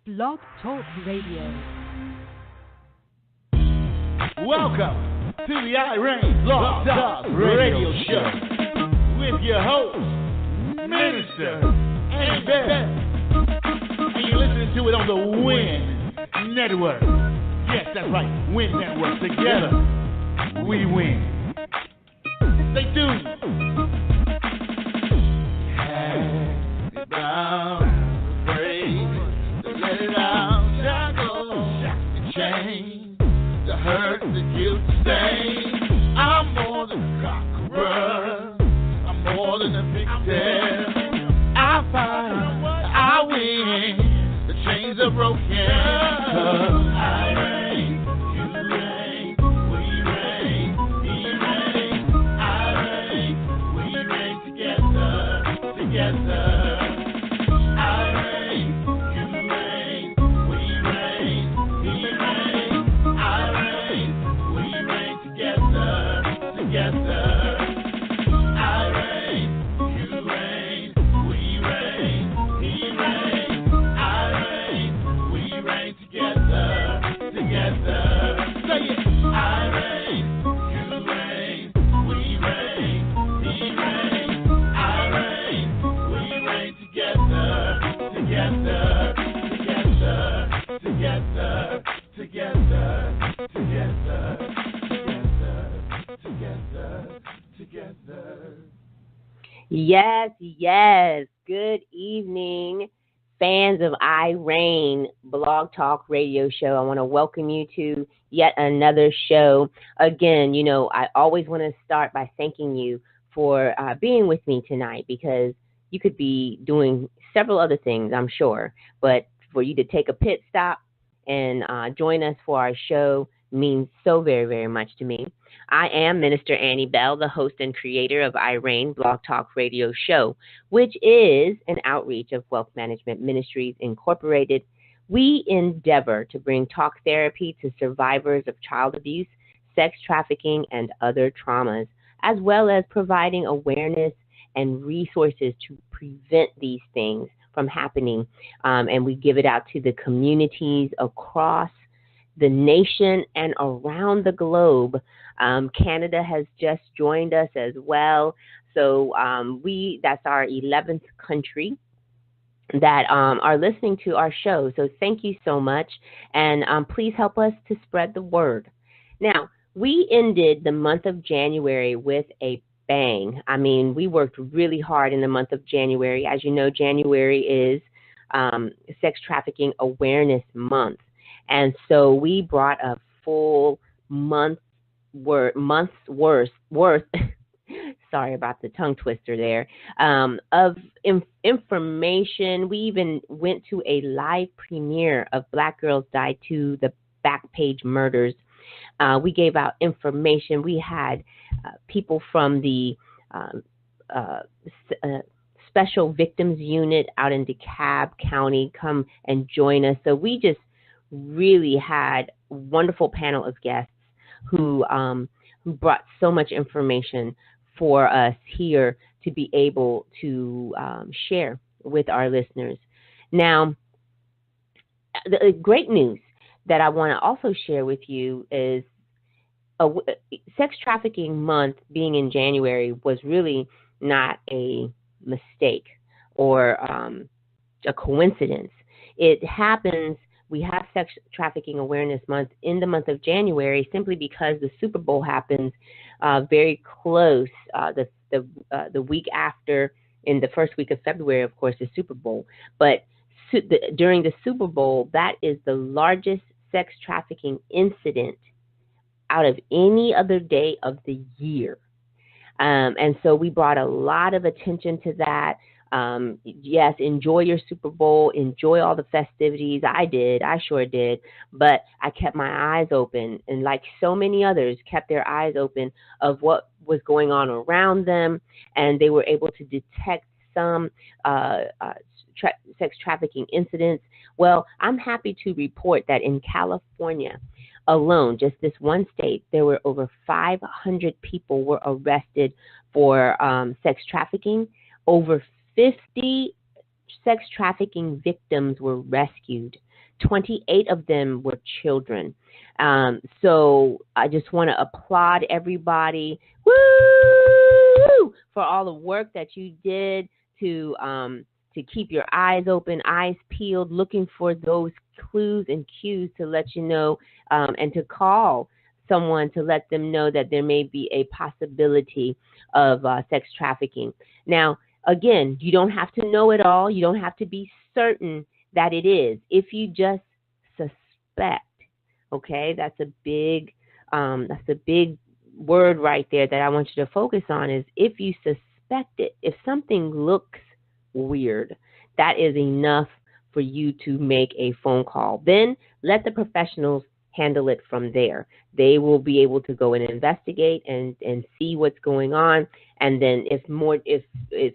Blog Talk Radio. Welcome to the R.E.I.G.N Blog Talk Radio Show with your host, Minister and Beth. And you're listening to it on the WIN Network. Yes, that's right, WIN Network. Together, we win. Stay tuned. Hand it down, afraid to let it out. Shackles, the chain, the hurt, the guilt, the stain. I'm more than a conqueror. I'm more than a victim. I fight, I win. The chains are broken. 'Cause I reign, you reign, we reign, he reigns. I reign, we reign together, together. I reign, you reign, we reign, he reigns. I reign, we reign together, together. I reign, you reign, we reign, he reigns. I reign, we reign together, together. Say it. I reign, you reign, we reign, he reigns. I reign, we reign together, together, together, together, together, together, together, together. Yes, yes. Good evening, fans of R.E.I.G.N Blog Talk Radio Show. I want to welcome you to yet another show. Again, I always want to start by thanking you for being with me tonight, because you could be doing several other things, I'm sure, but for you to take a pit stop and join us for our show means so very, very much to me. I am Minister Annie Bell, the host and creator of R.E.I.G.N Blog Talk Radio Show, which is an outreach of Wealth Management Ministries Incorporated. We endeavor to bring talk therapy to survivors of child abuse, sex trafficking, and other traumas, as well as providing awareness and resources to prevent these things from happening. And we give it out to the communities across the nation and around the globe. Canada has just joined us as well. So that's our 11th country that are listening to our show. So thank you so much. And please help us to spread the word. Now, we ended the month of January with a bang. I mean, we worked really hard in the month of January. As you know, January is Sex Trafficking Awareness Month. And so we brought a full month's worth sorry about the tongue twister there, of information. We even went to a live premiere of Black Girls Die Too, the Backpage Murders. We gave out information. We had people from the Special Victims Unit out in DeKalb County come and join us. So we just really had a wonderful panel of guests who brought so much information for us here to be able to share with our listeners. Now, the great news that I want to also share with you is Sex Trafficking Month being in January was really not a mistake or a coincidence. It happens. We have Sex Trafficking Awareness Month in the month of January simply because the Super Bowl happens very close. The week after, in the first week of February, of course, is Super Bowl. But during the Super Bowl, that is the largest sex trafficking incident out of any other day of the year. And so we brought a lot of attention to that. Yes, enjoy your Super Bowl, enjoy all the festivities. I sure did, but I kept my eyes open, and like so many others, kept their eyes open of what was going on around them, and they were able to detect some sex trafficking incidents. Well, I'm happy to report that in California alone, just this one state, there were over 500 people were arrested for sex trafficking. Over 50 sex trafficking victims were rescued. 28 of them were children. So I just want to applaud everybody, woo, for all the work that you did to keep your eyes open, eyes peeled, looking for those clues and cues to let you know, and to call someone to let them know that there may be a possibility of sex trafficking. Now, again, you don't have to know it all. You don't have to be certain that it is. If you just suspect, okay, that's a big word right there that I want you to focus on is if you suspect it, if something looks weird, that is enough for you to make a phone call. Then let the professionals handle it from there. They will be able to go and investigate and see what's going on. And then if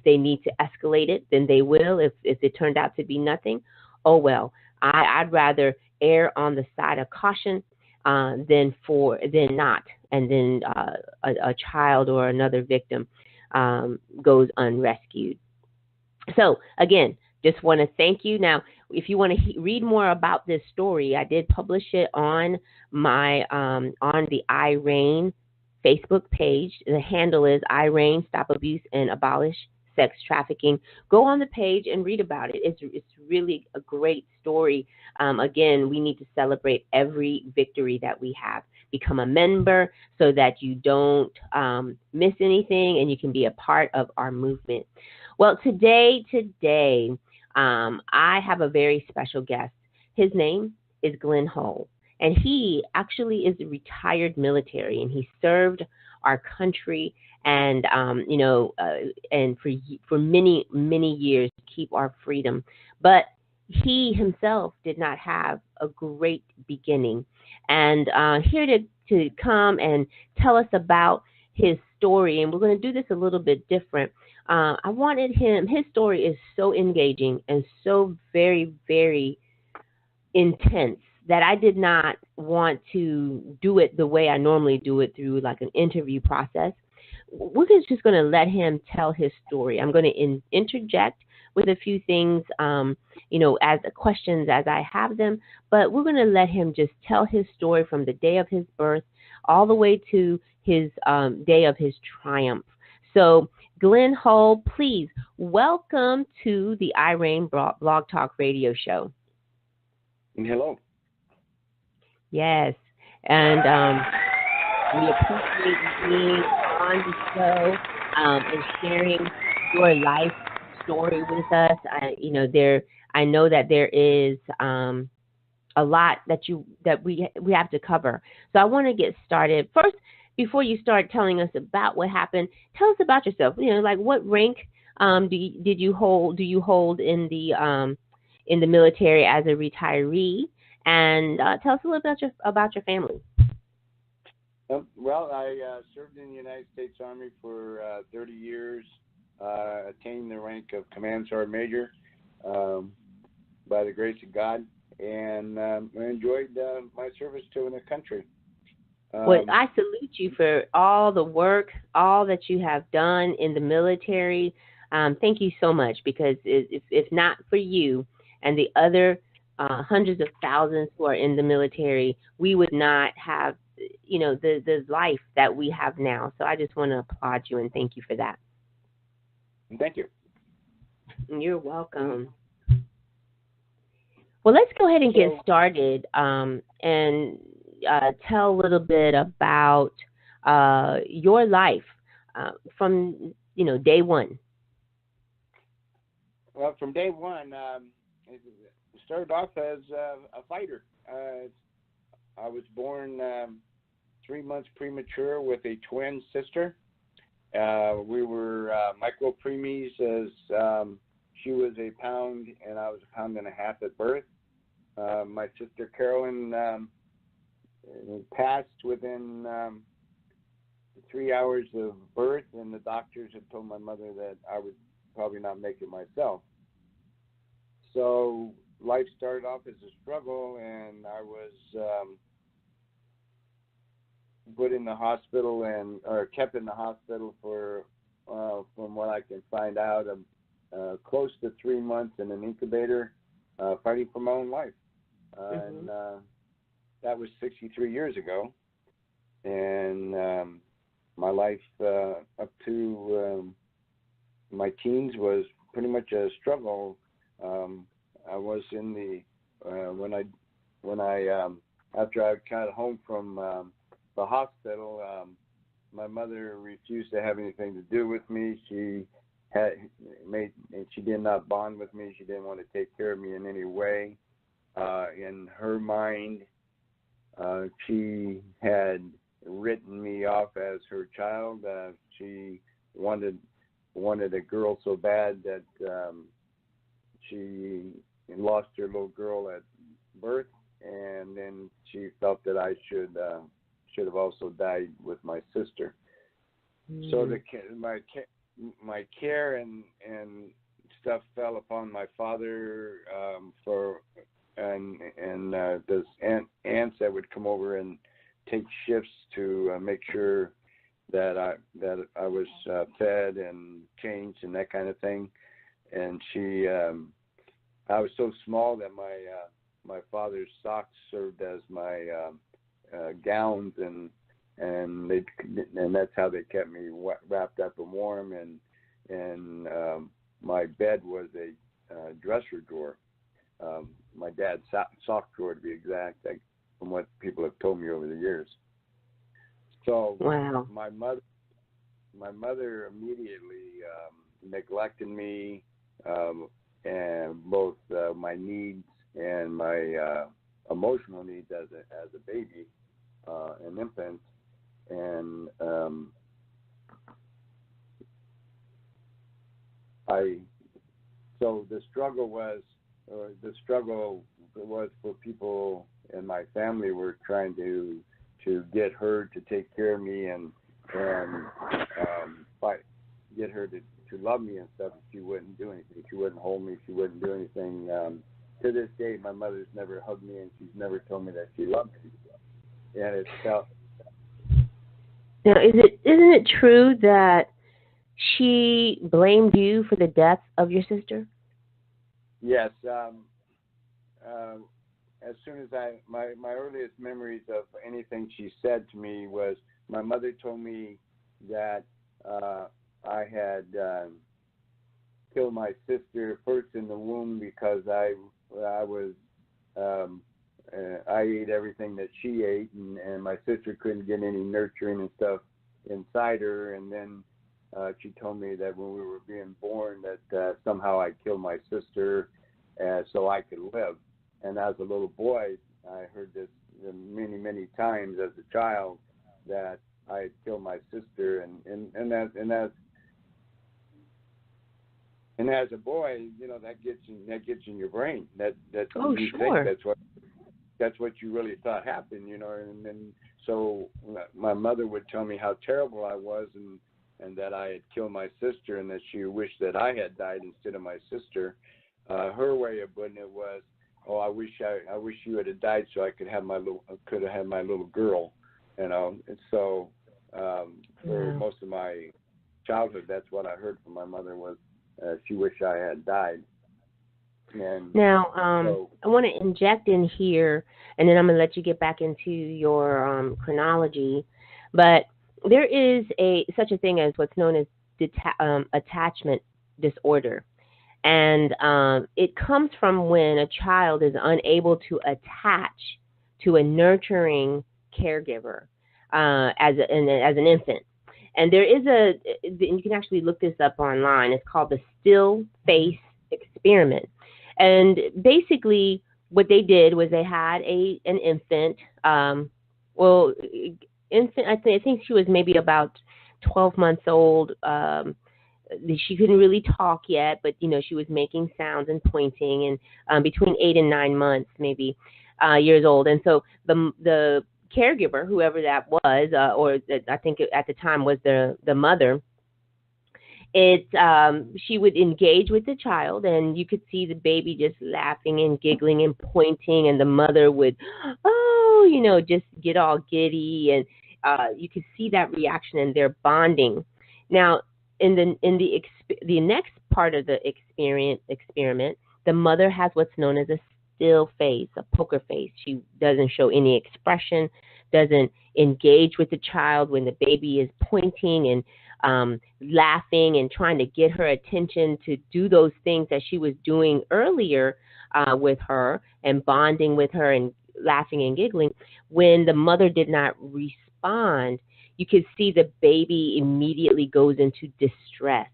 they need to escalate it, then they will. If it turned out to be nothing, oh well. I'd rather err on the side of caution than not, and then a child or another victim goes unrescued. So again, just want to thank you. Now, if you want to read more about this story, I did publish it on my on the R.E.I.G.N Facebook page. The handle is R.E.I.G.N Stop Abuse and Abolish Sex Trafficking. Go on the page and read about it. It's really a great story. Again, we need to celebrate every victory that we have. Become a member so that you don't miss anything and you can be a part of our movement. Well, today, I have a very special guest. His name is Glen Hull, and he actually is a retired military, and he served our country and and for many years to keep our freedom. But he himself did not have a great beginning, and here to come and tell us about his story, and we're going to do this a little bit different. I wanted his story is so engaging and so very, very intense that I did not want to do it the way I normally do it through like an interview process. We're just going to let him tell his story. I'm going to interject with a few things, as questions as I have them, but we're going to let him just tell his story from the day of his birth all the way to his day of his triumph. So, Glen Hull, please welcome to the R.E.I.G.N Blog Talk Radio Show. Hello. Yes, and we appreciate you being on the show and sharing your life story with us. I know that there is a lot that we have to cover. So I want to get started first. Before you start telling us about what happened, tell us about yourself. Like what rank do you hold in the military as a retiree, and tell us a little bit about your family. Well, I served in the United States Army for 30 years, attained the rank of Command Sergeant Major by the grace of God, and I enjoyed my service to the country. Well, I salute you for all the work, all that you have done in the military. Thank you so much, because if not for you and the other hundreds of thousands who are in the military, we would not have, the life that we have now. So I just want to applaud you and thank you for that. Thank you. You're welcome. Well, let's go ahead and get started and tell a little bit about your life from day one. Well, from day one, it started off as a fighter. I was born 3 months premature with a twin sister. We were micro preemies, as she was a pound and I was a pound and a half at birth. My sister Carolyn passed within 3 hours of birth, and the doctors had told my mother that I would probably not make it myself. So life started off as a struggle, and I was put in the hospital or kept in the hospital for, from what I can find out, close to 3 months in an incubator, fighting for my own life. And that was 63 years ago. And my life up to my teens was pretty much a struggle. I was in the when I after I got home from the hospital, my mother refused to have anything to do with me. She did not bond with me. She didn't want to take care of me in any way. In her mind, she had written me off as her child. She wanted a girl so bad that she lost her little girl at birth, and then she felt that I should have also died with my sister. So my care and stuff fell upon my father and those aunts that would come over and take shifts to make sure that I was fed and changed and that kind of thing. And I was so small that my father's socks served as my gowns, and that's how they kept me wrapped up and warm. And my bed was a dresser drawer, my dad's sock drawer to be exact, from what people have told me over the years. So wow. my mother immediately neglected me, and both my needs and my emotional needs as a baby, an infant, and so the struggle was for people in my family were trying to get her to take care of me and get her to love me and stuff. She wouldn't do anything. She wouldn't hold me. She wouldn't do anything. To this day, my mother's never hugged me, and she's never told me that she loved me. And it felt. Now, isn't it true that she blamed you for the death of your sister? Yes. As soon as my earliest memories of anything she said to me was my mother told me that I had killed my sister first in the womb because I ate everything that she ate, and my sister couldn't get any nurturing and stuff inside her. And then she told me that when we were being born that somehow I killed my sister so I could live. And as a little boy, I heard this many, many times as a child that I had killed my sister, and as a boy, that gets in your brain. That oh, you sure. think that's what you really thought happened, and then so my mother would tell me how terrible I was and that I had killed my sister and that she wished that I had died instead of my sister. Her way of putting it was, "Oh, I wish you had died so I could have my little girl," And so for most of my childhood, that's what I heard from my mother was she wished I had died. And now, so, I want to inject in here, and then I'm going to let you get back into your chronology. But there is such a thing as what's known as attachment disorder. And it comes from when a child is unable to attach to a nurturing caregiver as an infant. And there is you can actually look this up online. It's called the still face experiment. And basically what they did was they had an infant. Infant. I think she was maybe about 12 months old. She couldn't really talk yet, but she was making sounds and pointing, and between 8 and 9 months, maybe years old. And so the caregiver, whoever that was, or I think at the time was the mother, she would engage with the child, and you could see the baby just laughing and giggling and pointing, and the mother would, just get all giddy, and you could see that reaction, and they're bonding. Now, the next part of the experiment, the mother has what's known as a still face, a poker face. She doesn't show any expression, doesn't engage with the child when the baby is pointing and laughing and trying to get her attention to do those things that she was doing earlier with her and bonding with her and laughing and giggling. When the mother did not respond, you could see the baby immediately goes into distress.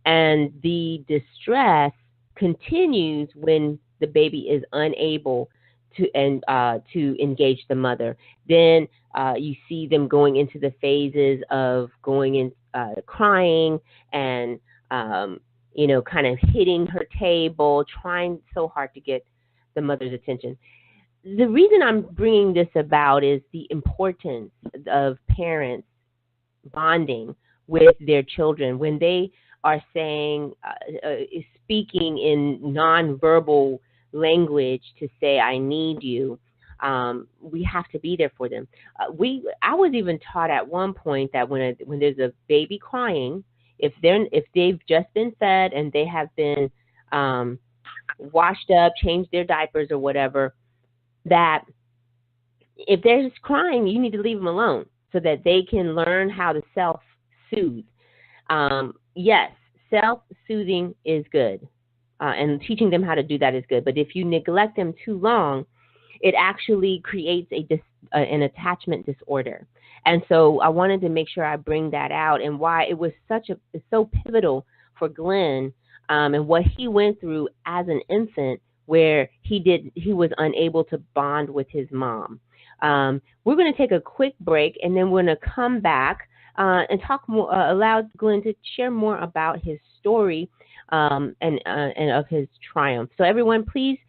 And the distress continues when the baby is unable to engage the mother. Then you see them going into the phases of going in, crying and kind of hitting her table, trying so hard to get the mother's attention. The reason I'm bringing this about is the importance of parents bonding with their children when they are speaking in nonverbal language to say, I need you. We have to be there for them. I was even taught at one point that when there's a baby crying, if they've just been fed and they have been washed up, changed their diapers or whatever, that if they're just crying, you need to leave them alone so that they can learn how to self-soothe. Yes, self-soothing is good, and teaching them how to do that is good. But if you neglect them too long, it actually creates an attachment disorder. And so I wanted to make sure I bring that out and why it was so pivotal for Glen and what he went through as an infant, where he was unable to bond with his mom. We're going to take a quick break, and then we're going to come back and talk more. Allow Glen to share more about his story and of his triumph. So everyone, please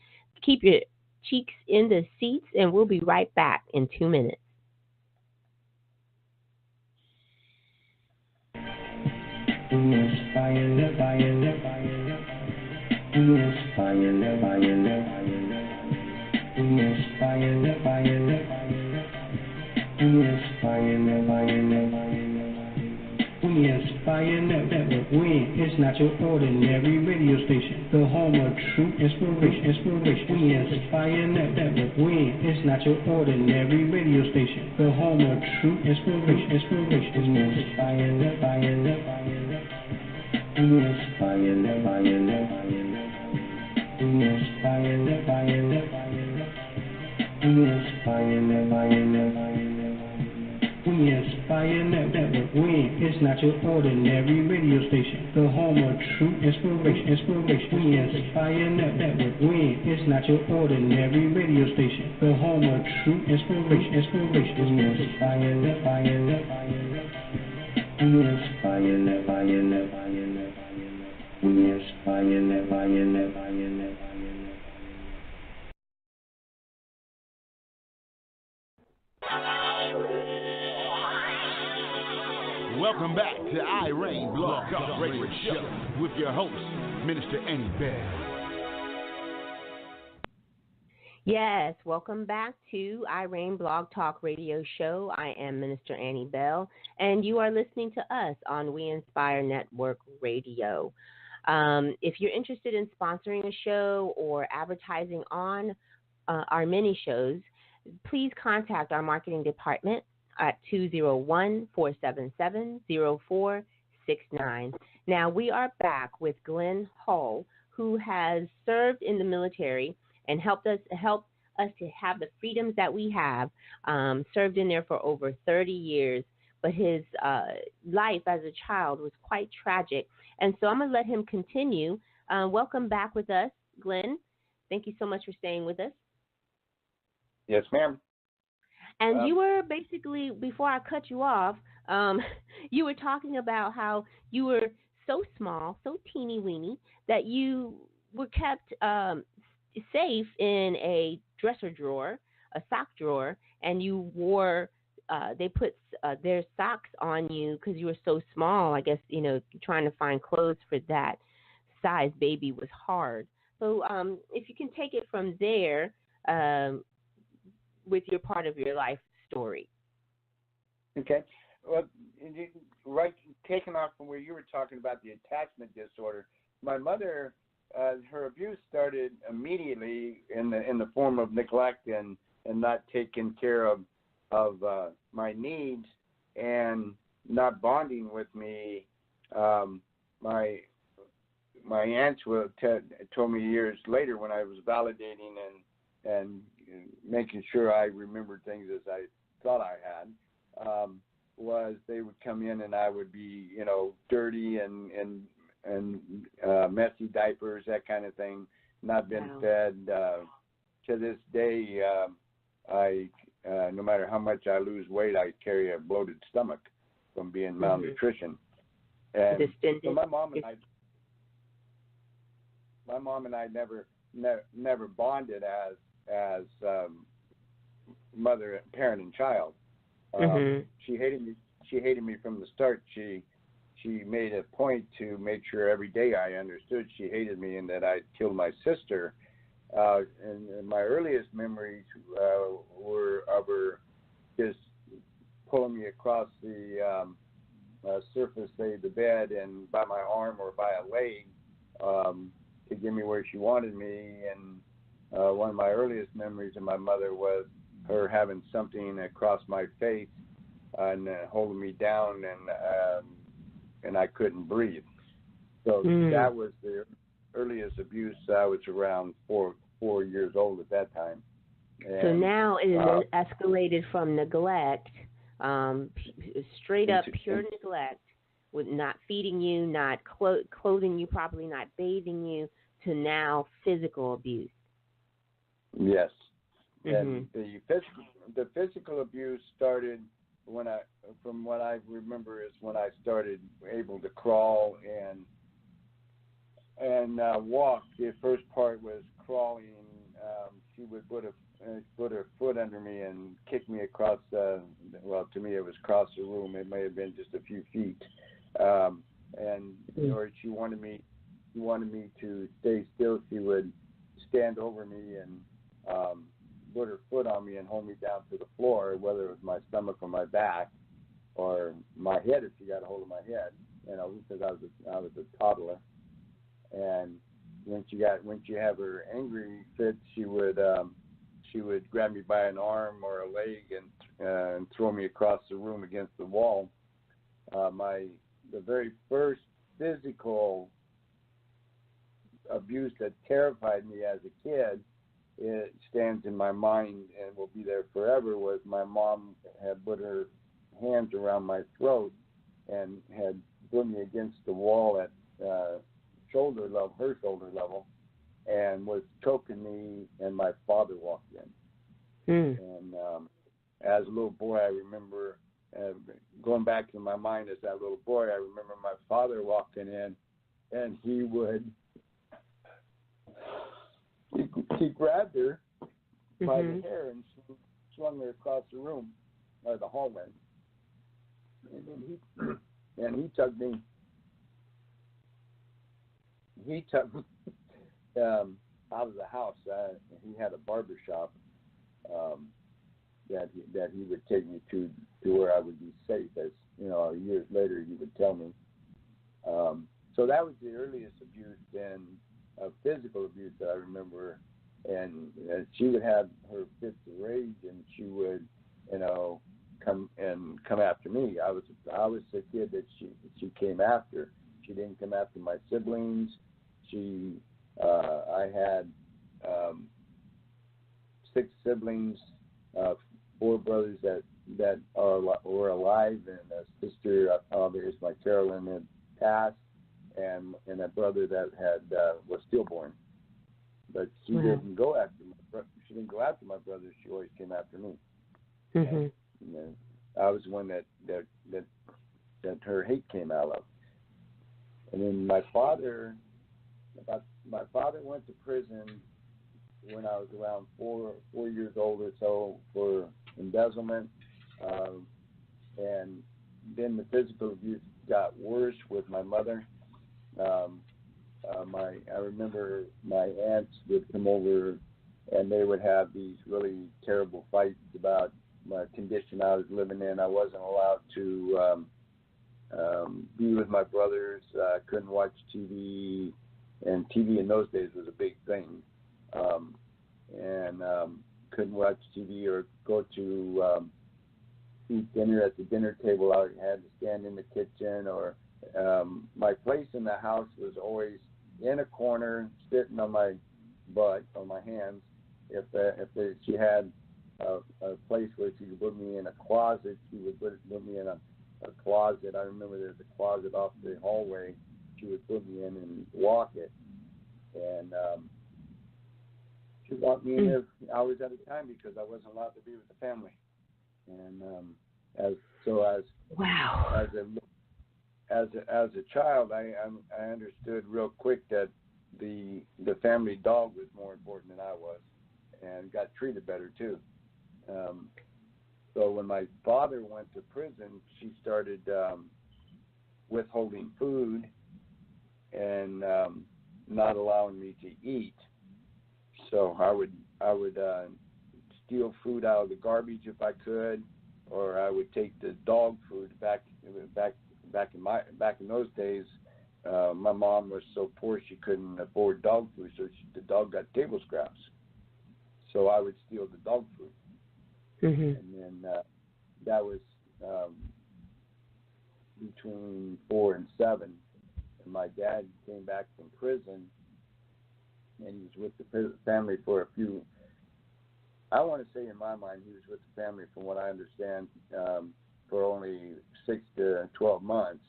keep your cheeks in the seats, and we'll be right back in 2 minutes. We inspire network. We is not your ordinary radio station. The home of true inspiration. We inspire network. We is not your ordinary radio station. The home of true inspiration. We inspire network. We inspire network. We inspire network. We inspire network. We inspire network. We is not your ordinary radio station. The home of true inspiration. We inspire network. We is not your ordinary radio station. The home of true inspiration. We inspire network. We inspire network. We inspire network. Welcome back to R.E.I.G.N Blog Talk Radio Show with your host, Minister Annie Bell. Yes, welcome back to R.E.I.G.N Blog Talk Radio Show. I am Minister Annie Bell, and you are listening to us on We Inspire Network Radio. If you're interested in sponsoring a show or advertising on our mini shows, please contact our marketing department at 201-477-0469. Now, we are back with Glen Hull, who has served in the military and helped us to have the freedoms that we have, served in there for over 30 years. But his life as a child was quite tragic. And so I'm going to let him continue. Welcome back with us, Glen. Thank you so much for staying with us. Yes, ma'am. And you were basically, before I cut you off, you were talking about how you were so small, so teeny weeny, that you were kept safe in a dresser drawer, a sock drawer, and you wore, they put their socks on you because you were so small. I guess, trying to find clothes for that size baby was hard. So if you can take it from there, with your part of your life story. Okay. Well, right, taking off from where you were talking about the attachment disorder, my mother, her abuse started immediately in the form of neglect and not taking care of my needs and not bonding with me. My aunts told me years later when I was validating and making sure I remembered things as I thought I had, was they would come in and I would be, dirty and messy diapers, that kind of thing, not been fed. To this day, I no matter how much I lose weight, I carry a bloated stomach from being malnutrition. And so my mom and I never bonded as mother, parent, and child. She hated me. She hated me from the start. She made a point to make sure every day I understood she hated me and that I'd killed my sister. And my earliest memories were of her just pulling me across the surface, say the bed, and by my arm or by a leg to get me where she wanted me. And one of my earliest memories of my mother was her having something across my face and holding me down, and I couldn't breathe. So that was the earliest abuse. I was around four years old at that time. And, so now it has escalated from neglect, straight up pure neglect, with not feeding you, not clothing you properly, not bathing you, to now physical abuse. Yes. And the physical abuse started from what I remember is when I started able to crawl and walk. The first part was crawling. She would put her foot under me and kick me across to me it was across the room. It may have been just a few feet. Or she wanted me to stay still. She would stand over me and put her foot on me and hold me down to the floor, whether it was my stomach or my back or my head if she got a hold of my head, because I was a toddler. And when she have her angry fits, she would grab me by an arm or a leg and throw me across the room against the wall. The very first physical abuse that terrified me as a kid, it stands in my mind and will be there forever, was my mom had put her hands around my throat and had put me against the wall at her shoulder level, and was choking me, and my father walked in. And as a little boy, I remember, going back to my mind as that little boy, I remember my father walking in, and he grabbed her by the hair and swung her across the room, or the hallway. And then he tugged me. He tugged me out of the house. He had a barber shop that he would take me to where I would be safe. As years later, he would tell me. So that was the earliest abuse and physical abuse that I remember. And she would have her fits of rage, and she would, come after me. I was the kid that she came after. She didn't come after my siblings. I had 6 siblings, 4 brothers that were alive, and a sister, obviously my Carolyn, had passed, and a brother that was stillborn. But she didn't go after my brothers. She always came after me. And I was the one that her hate came out of. And then my father went to prison when I was around 4 years old or so for embezzlement, and then the physical abuse got worse with my mother. I remember my aunts would come over, and they would have these really terrible fights about my condition I was living in. I wasn't allowed to be with my brothers. I couldn't watch TV, and TV in those days was a big thing. And couldn't watch TV or go to eat dinner at the dinner table. I had to stand in the kitchen, or my place in the house was always in a corner, sitting on my butt or my hands. If she had a place where she could put me in a closet, she would put me in a closet. I remember there's a closet off the hallway she would put me in and lock it. And she locked me in there hours at a time because I wasn't allowed to be with the family. And as a child, I understood real quick that the family dog was more important than I was, and got treated better too. So when my father went to prison, she started withholding food and not allowing me to eat. So I would steal food out of the garbage if I could, or I would take the dog food back in those days. My mom was so poor she couldn't afford dog food, so the dog got table scraps. So I would steal the dog food. Mm-hmm. And then that was between 4 and 7. And my dad came back from prison, and he was with the family for a few. I want to say, in my mind, he was with the family, from what I understand, for only 6 to 12 months.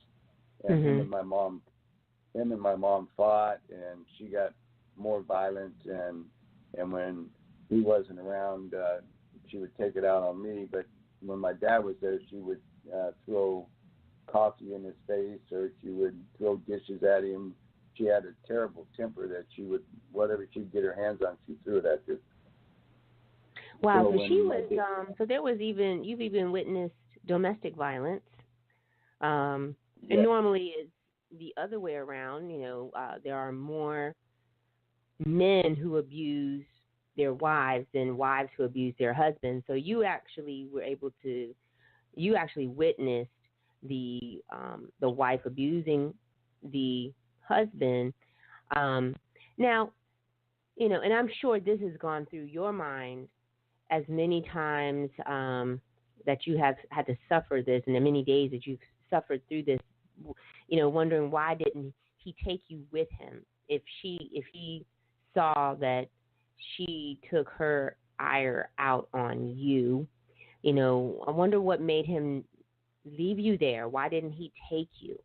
And him and my mom fought, and she got more violent. And when he wasn't around, she would take it out on me. But when my dad was there, she would throw coffee in his face, or she would throw dishes at him. She had a terrible temper that she would, whatever she'd get her hands on, she threw it at you. Wow, so she was, so there was you've even witnessed domestic violence. And normally it's the other way around. There are more men who abuse their wives than wives who abuse their husbands. So you actually witnessed the wife abusing the husband. Now, and I'm sure this has gone through your mind as many times that you have had to suffer this, and the many days that you've suffered through this, wondering why didn't he take you with him if he saw that she took her ire out on you. I wonder what made him leave you there. Why didn't he take you?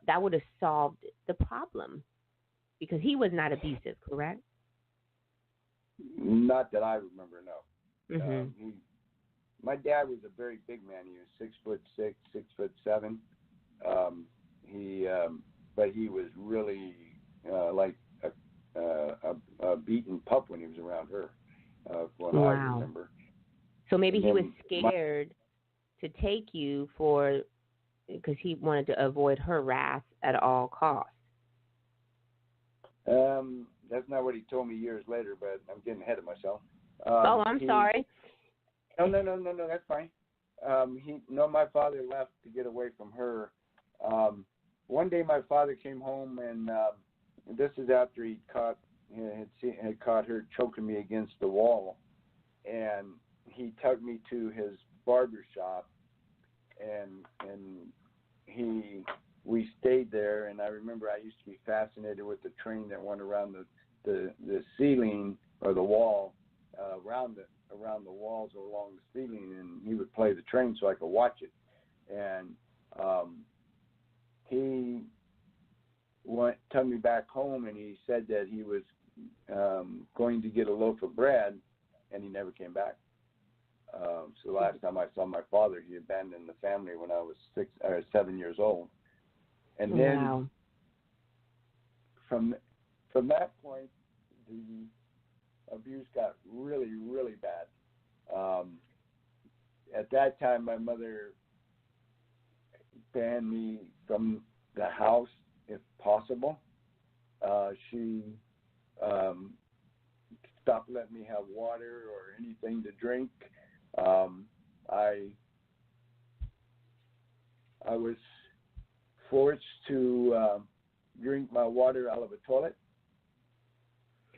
That would have solved the problem, because he was not abusive, correct? Not that I remember, no. Mm-hmm. My dad was a very big man. He was 6'6", 6'7". But he was really like a beaten pup when he was around her. From what I remember. So maybe he was scared to take you because he wanted to avoid her wrath at all costs. That's not what he told me years later, but I'm getting ahead of myself. I'm sorry. No, that's fine. My father left to get away from her. One day my father came home, and this is after he had caught her choking me against the wall, and he took me to his barber shop, and we stayed there. And I remember I used to be fascinated with the train that went around the ceiling or the wall, around the walls or along the ceiling, and he would play the train so I could watch it. And he took me back home, and he said that he was going to get a loaf of bread, and he never came back. So the last time I saw my father, he abandoned the family when I was 7 years old. And then from that point, the abuse got really, really bad. At that time, my mother banned me from the house if possible. She stopped letting me have water or anything to drink. I was forced to drink my water out of a toilet.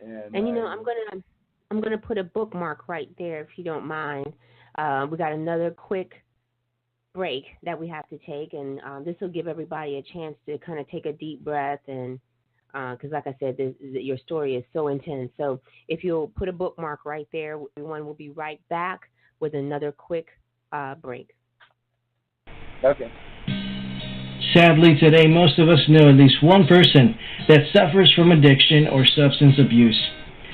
And you know, I'm gonna put a bookmark right there if you don't mind. We got another quick break that we have to take, and this will give everybody a chance to kind of take a deep breath, and because like I said, your story is so intense. So if you'll put a bookmark right there, everyone will be right back with another quick break. Okay. Sadly, today, most of us know at least one person that suffers from addiction or substance abuse.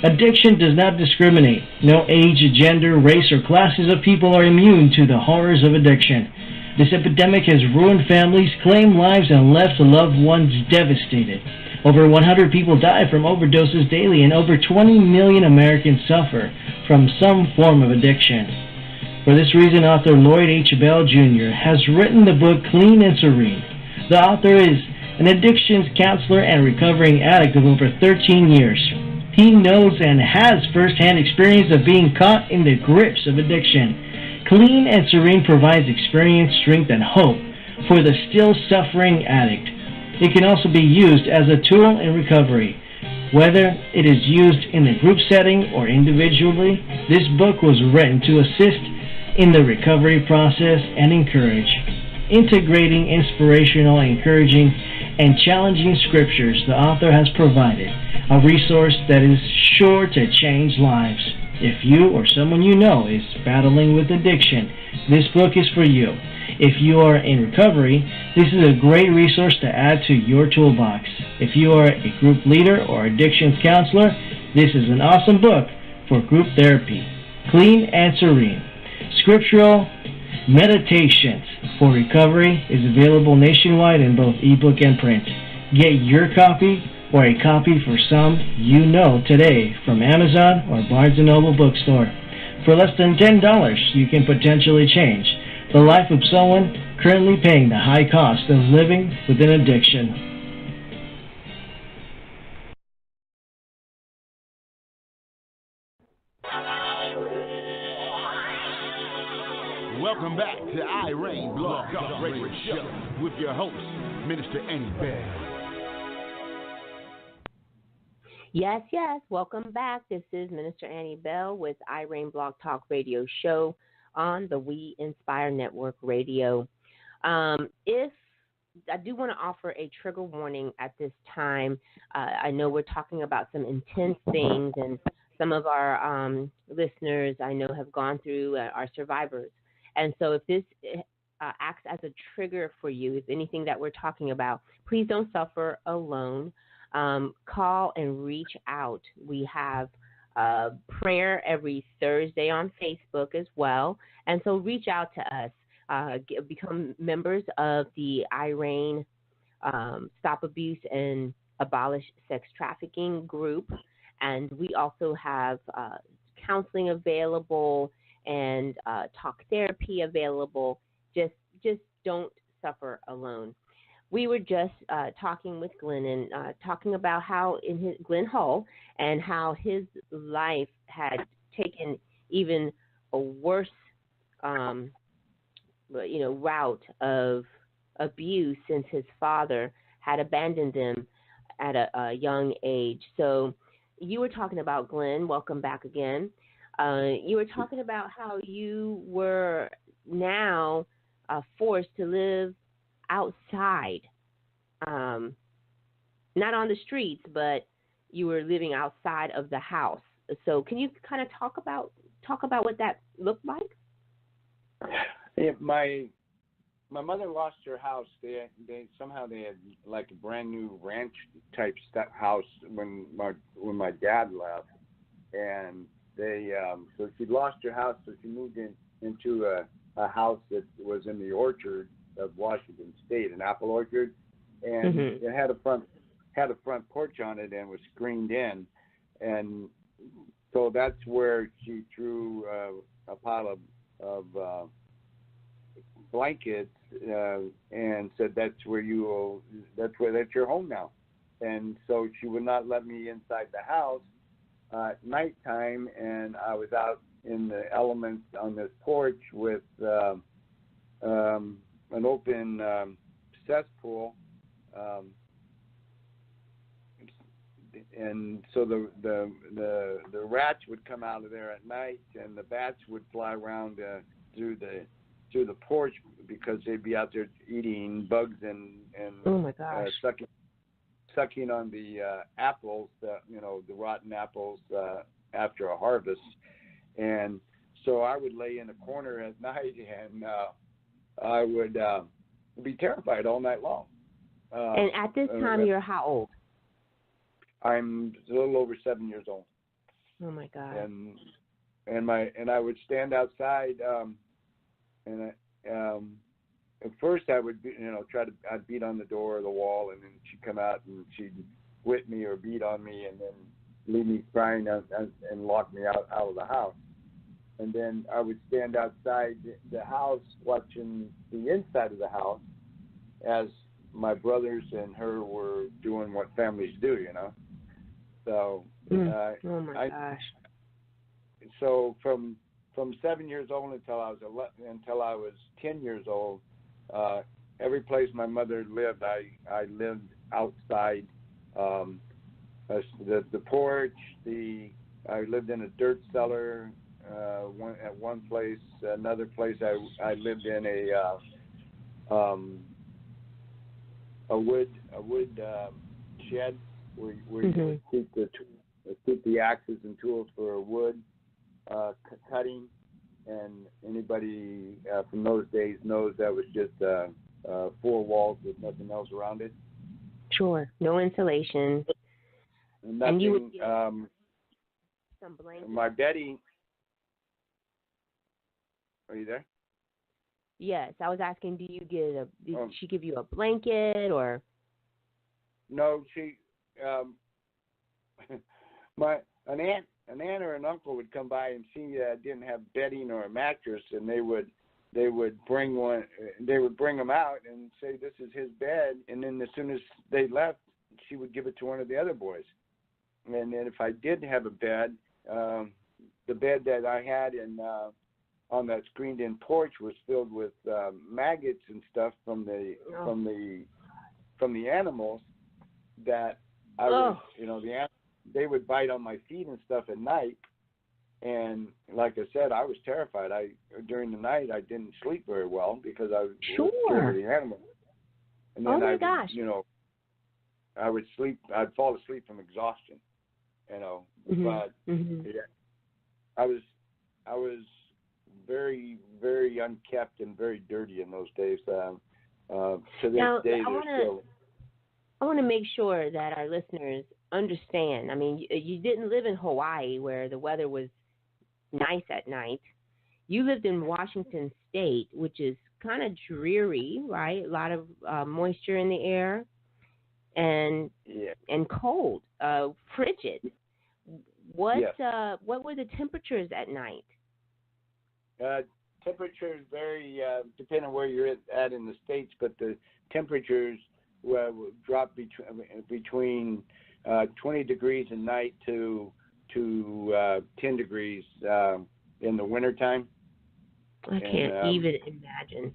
Addiction does not discriminate. No age, gender, race, or classes of people are immune to the horrors of addiction. This epidemic has ruined families, claimed lives, and left loved ones devastated. Over 100 people die from overdoses daily, and over 20 million Americans suffer from some form of addiction. For this reason, author Lloyd H. Bell Jr. has written the book Clean and Serene. The author is an addictions counselor and recovering addict of over 13 years. He knows and has first-hand experience of being caught in the grips of addiction. Clean and Serene provides experience, strength, and hope for the still suffering addict. It can also be used as a tool in recovery. Whether it is used in a group setting or individually, this book was written to assist in the recovery process and encourage. Integrating inspirational, encouraging, and challenging scriptures, the author has provided a resource that is sure to change lives. If you or someone you know is battling with addiction, this book is for you. If you are in recovery, this is a great resource to add to your toolbox. If you are a group leader or addictions counselor, this is an awesome book for group therapy. Clean and Serene. Scriptural Meditations for Recovery is available nationwide in both ebook and print. Get your copy or a copy for some you know today from Amazon or Barnes & Noble bookstore. For less than $10, you can potentially change the life of someone currently paying the high cost of living with an addiction. Welcome back to R.E.I.G.N Blog Talk Radio Show with your host, Minister Annie Bell. Yes, yes. Welcome back. This is Minister Annie Bell with R.E.I.G.N Blog Talk Radio Show on the We Inspire Network Radio. If I do want to offer a trigger warning at this time, I know we're talking about some intense things, and some of our listeners I know have gone through are survivors. And so if this acts as a trigger for you, if anything that we're talking about, please don't suffer alone. Call and reach out. We have prayer every Thursday on Facebook as well. And so reach out to us. Become members of the R.E.I.G.N Stop Abuse and Abolish Sex Trafficking group. And we also have counseling available and talk therapy available. Just don't suffer alone. We were just talking with Glen and talking about how in his Glen Hull and how his life had taken even a worse, route of abuse since his father had abandoned them at a young age. So you were talking about, Glen, welcome back again. You were talking about how you were now forced to live outside, not on the streets, but you were living outside of the house. So can you kind of talk about what that looked like? Yeah, my mother lost her house. They had like a brand new ranch type house when my dad left, and so she lost her house, so she moved into a house that was in the orchard of Washington State, an apple orchard, and it had a front porch on it and was screened in, and so that's where she threw a pile of blankets and said that's your home now, and so she would not let me inside the house. at nighttime, and I was out in the elements on this porch with an open cesspool, and so the rats would come out of there at night, and the bats would fly around through the porch because they'd be out there eating bugs and oh my gosh, sucking on the apples, the rotten apples after a harvest. And so I would lay in a corner at night, and I would be terrified all night long. And at this time, you're how old? I'm a little over 7 years old. Oh my God. And I would stand outside, and at first I would I'd beat on the door or the wall, and then she'd come out and she'd whip me or beat on me, and then leave me crying and lock me out of the house. And then I would stand outside the house watching the inside of the house as my brothers and her were doing what families do, So oh my gosh. So from 7 years old until I was 10 years old, every place my mother lived, I lived outside. The porch, I lived in a dirt cellar. At one place, another place I lived in a wood shed where you keep the axes and tools for wood cutting, and anybody from those days knows that was just 4 walls with nothing else around it. Sure, no insulation. Nothing, and you would get some blankets. My Betty. Are you there? Yes, I was asking, did she give you a blanket or? No, she, an aunt or an uncle would come by and see that I didn't have bedding or a mattress, and they would bring one. They would bring them out and say, "This is his bed," and then as soon as they left, she would give it to one of the other boys. And then if I did have a bed, the bed that I had on that screened-in porch was filled with maggots and stuff from the animals that I was, they would bite on my feet and stuff at night. And like I said, I was terrified. During the night I didn't sleep very well because I was scared of the animals. And then gosh. I would sleep. I'd fall asleep from exhaustion. But yeah, I was very, very unkept and very dirty in those days. To this day, I want to make sure that our listeners understand. I mean, you didn't live in Hawaii where the weather was nice at night. You lived in Washington State, which is kind of dreary, right? A lot of moisture in the air and cold, frigid. What were the temperatures at night? Temperatures vary depending on where you're at in the States, but the temperatures will drop between 20 degrees at night to 10 degrees in the wintertime. I can't even imagine.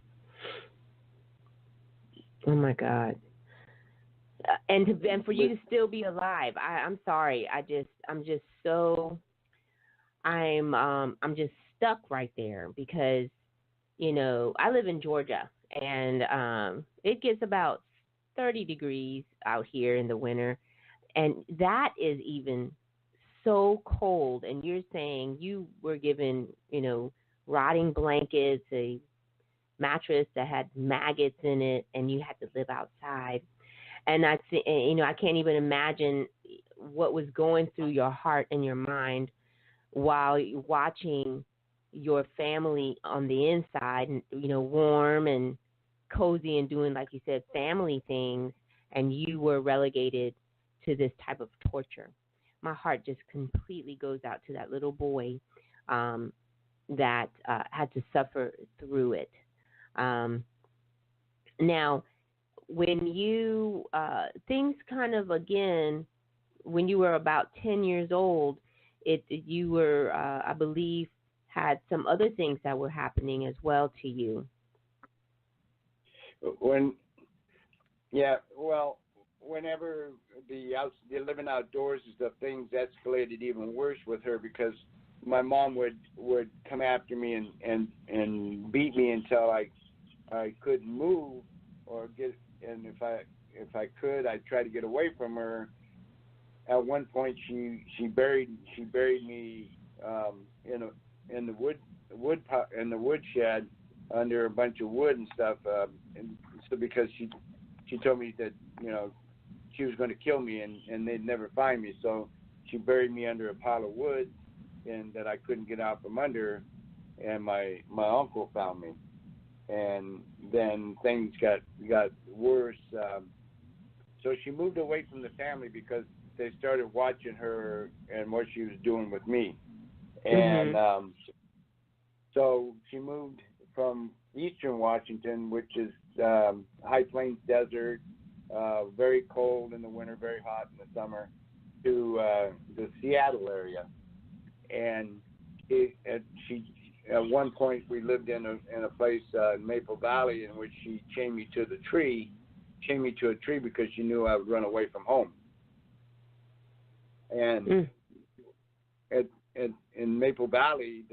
Oh my God! And for you to still be alive, I'm sorry. I'm just stuck right there because, I live in Georgia and it gets about 30 degrees out here in the winter, and that is even so cold. And you're saying you were given, rotting blankets, a mattress that had maggots in it, and you had to live outside. And I can't even imagine what was going through your heart and your mind while watching your family on the inside, warm and cozy and doing, like you said, family things, and you were relegated to this type of torture. My heart just completely goes out to that little boy that had to suffer through it. Now, when you, things kind of, again, when you were about 10 years old, you were, I believe, had some other things that were happening as well to you. Whenever the living outdoors and stuff, things escalated even worse with her because my mom would come after me and beat me until I couldn't move or get. And if I could, I'd try to get away from her. At one point, she buried me in the woodshed under a bunch of wood and stuff. And so because she told me that she was going to kill me and they'd never find me, so she buried me under a pile of wood and that I couldn't get out from under. And my uncle found me, and then things got worse. So she moved away from the family because they started watching her and what she was doing with me. And so she moved from eastern Washington, which is high plains desert, very cold in the winter, very hot in the summer, to the Seattle area. And at one point we lived in a place in Maple Valley in which she chained me to a tree because she knew I would run away from home. And in Maple Valley,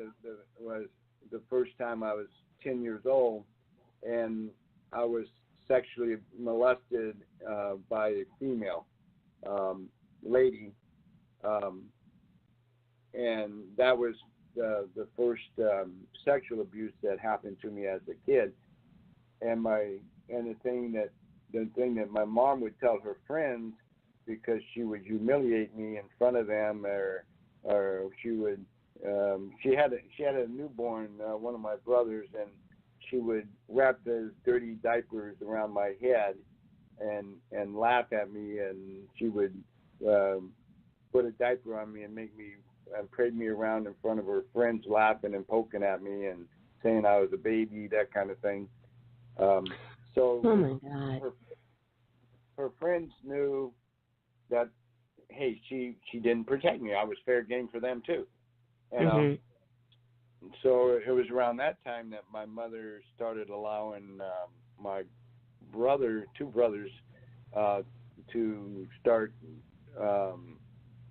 was the first time I was 10 years old, and I was sexually molested by a female lady, and that was the first sexual abuse that happened to me as a kid. And the thing that my mom would tell her friends, because she would humiliate me in front of them, or she would she had a newborn, one of my brothers, and she would wrap those dirty diapers around my head and laugh at me, and she would put a diaper on me and make me and parade me around in front of her friends, laughing and poking at me and saying I was a baby, that kind of thing. So oh my God. Her friends knew that, hey, she didn't protect me. I was fair game for them too. And so it was around that time that my mother started allowing my two brothers, to start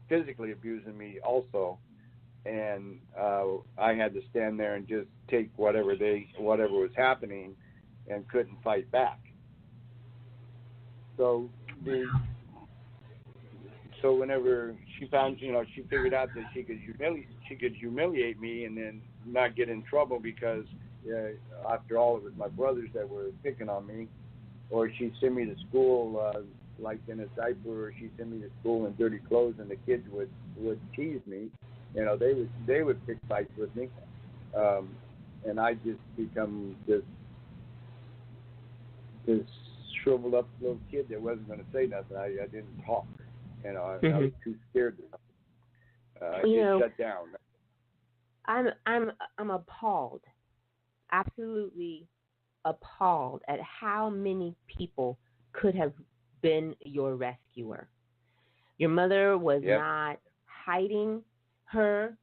physically abusing me also. And I had to stand there and just take whatever was happening, and couldn't fight back. So whenever she found, she figured out that she could humiliate me and then not get in trouble, because after all, it was my brothers that were picking on me. Or she'd send me to school like in a diaper, or she'd send me to school in dirty clothes, and the kids would tease me. They would pick fights with me, and I just become this shriveled up little kid that wasn't going to say nothing. I didn't talk. I was too scared to talk. I just shut down. I'm appalled, absolutely appalled at how many people could have been your rescuer. Your mother was not hiding her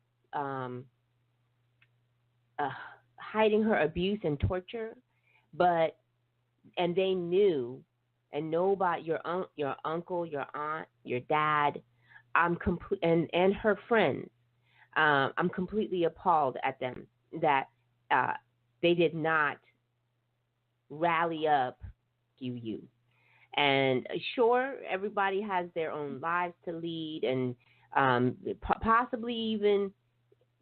abuse and torture, and they knew, and know about your uncle, your aunt, your dad, and her friends. I'm completely appalled at them that they did not rally up you. And sure, everybody has their own lives to lead, and possibly even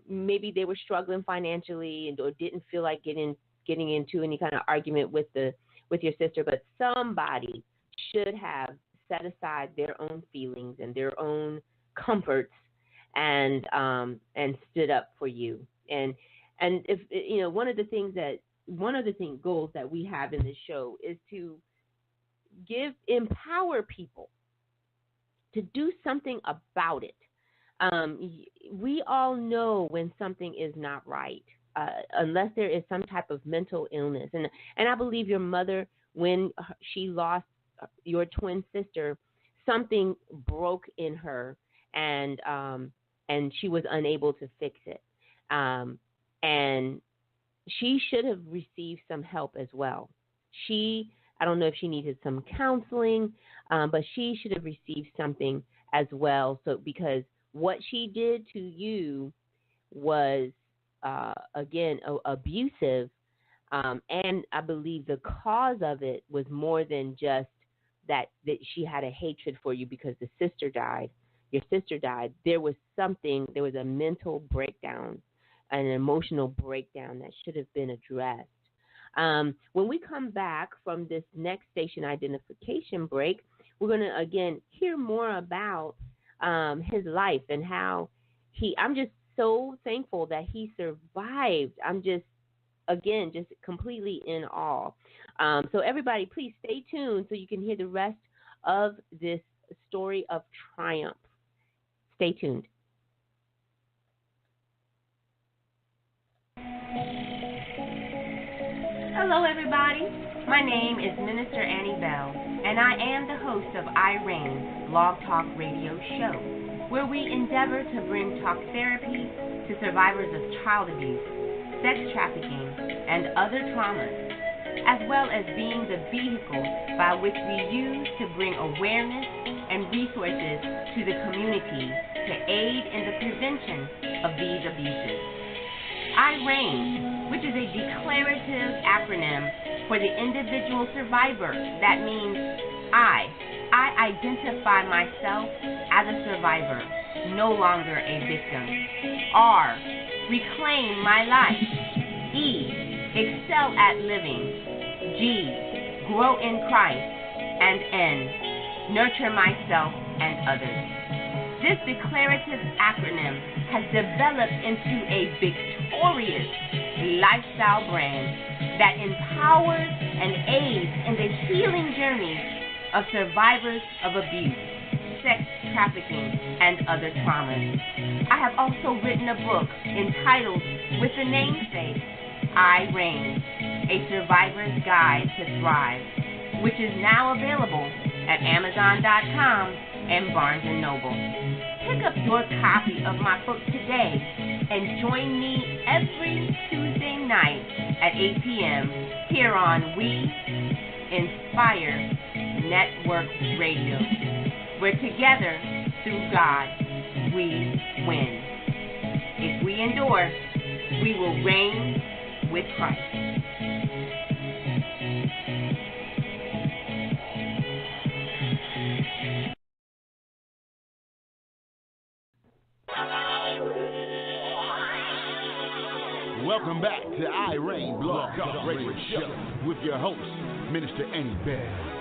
maybe they were struggling financially or didn't feel like getting into any kind of argument with your sister, but somebody should have set aside their own feelings and their own comforts and stood up for you. And if one of the goals that we have in this show is to empower people to do something about it. We all know when something is not right, unless there is some type of mental illness. And I believe your mother, when she lost your twin sister, something broke in her, and and she was unable to fix it. And she should have received some help as well. I don't know if she needed some counseling, but she should have received something as well. So because what she did to you was, again, abusive, and I believe the cause of it was more than just that she had a hatred for you because the sister died. Your sister died. There was a mental breakdown, an emotional breakdown that should have been addressed. When we come back from this next station identification break, we're going to, again, hear more about his life and how I'm just so thankful that he survived. I'm just completely in awe. So everybody, please stay tuned so you can hear the rest of this story of triumph. Stay tuned. Hello, everybody. My name is Minister Annie Bell, and I am the host of R.E.I.G.N Blog Talk Radio Show, where we endeavor to bring talk therapy to survivors of child abuse, sex trafficking, and other traumas, as well as being the vehicle by which we use to bring awareness and resources to the community to aid in the prevention of these abuses. R.E.I.G.N, which is a declarative acronym for the individual survivor. That means I identify myself as a survivor, no longer a victim. R, reclaim my life. E, excel at living. G, grow in Christ. And N, nurture myself and others. This declarative acronym has developed into a victorious lifestyle brand that empowers and aids in the healing journey of survivors of abuse, sex trafficking, and other traumas. I have also written a book entitled with the namesake, R.E.I.G.N, A Survivor's Guide to Thrive, which is now available at Amazon.com and Barnes & Noble. Pick up your copy of my book today and join me every Tuesday night at 8 p.m. here on We Inspire Network Radio, where together, through God, we win. If we endure, we will reign with Christ. Welcome back to R.E.I.G.N Blog Talk Radio Show with your host, Minister Annie Bell.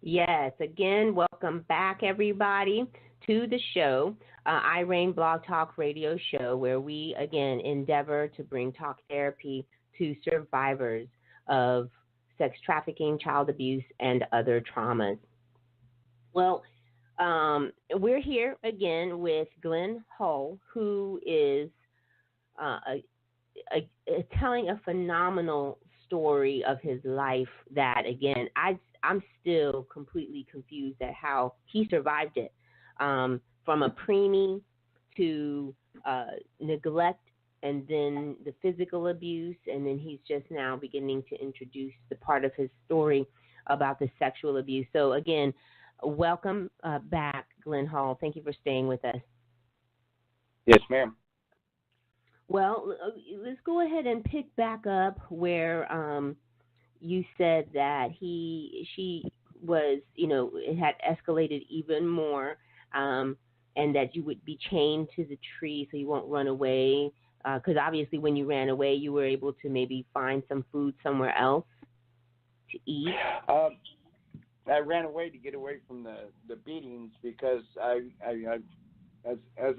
Yes, again, welcome back, everybody, to the show, R.E.I.G.N Blog Talk Radio Show, where we, again, endeavor to bring talk therapy to survivors of sex trafficking, child abuse, and other traumas. Well, we're here again with Glen Hull, who is telling a phenomenal story of his life that, again, I'm still completely confused at how he survived it. From a preemie to neglect, and then the physical abuse, and then he's just now beginning to introduce the part of his story about the sexual abuse. So, again, welcome back, Glen Hall. Thank you for staying with us. Yes, ma'am. Well, let's go ahead and pick back up where you said that she was, it had escalated even more, and that you would be chained to the tree so you won't run away. Because obviously when you ran away, you were able to maybe find some food somewhere else to eat. I ran away to get away from the beatings because as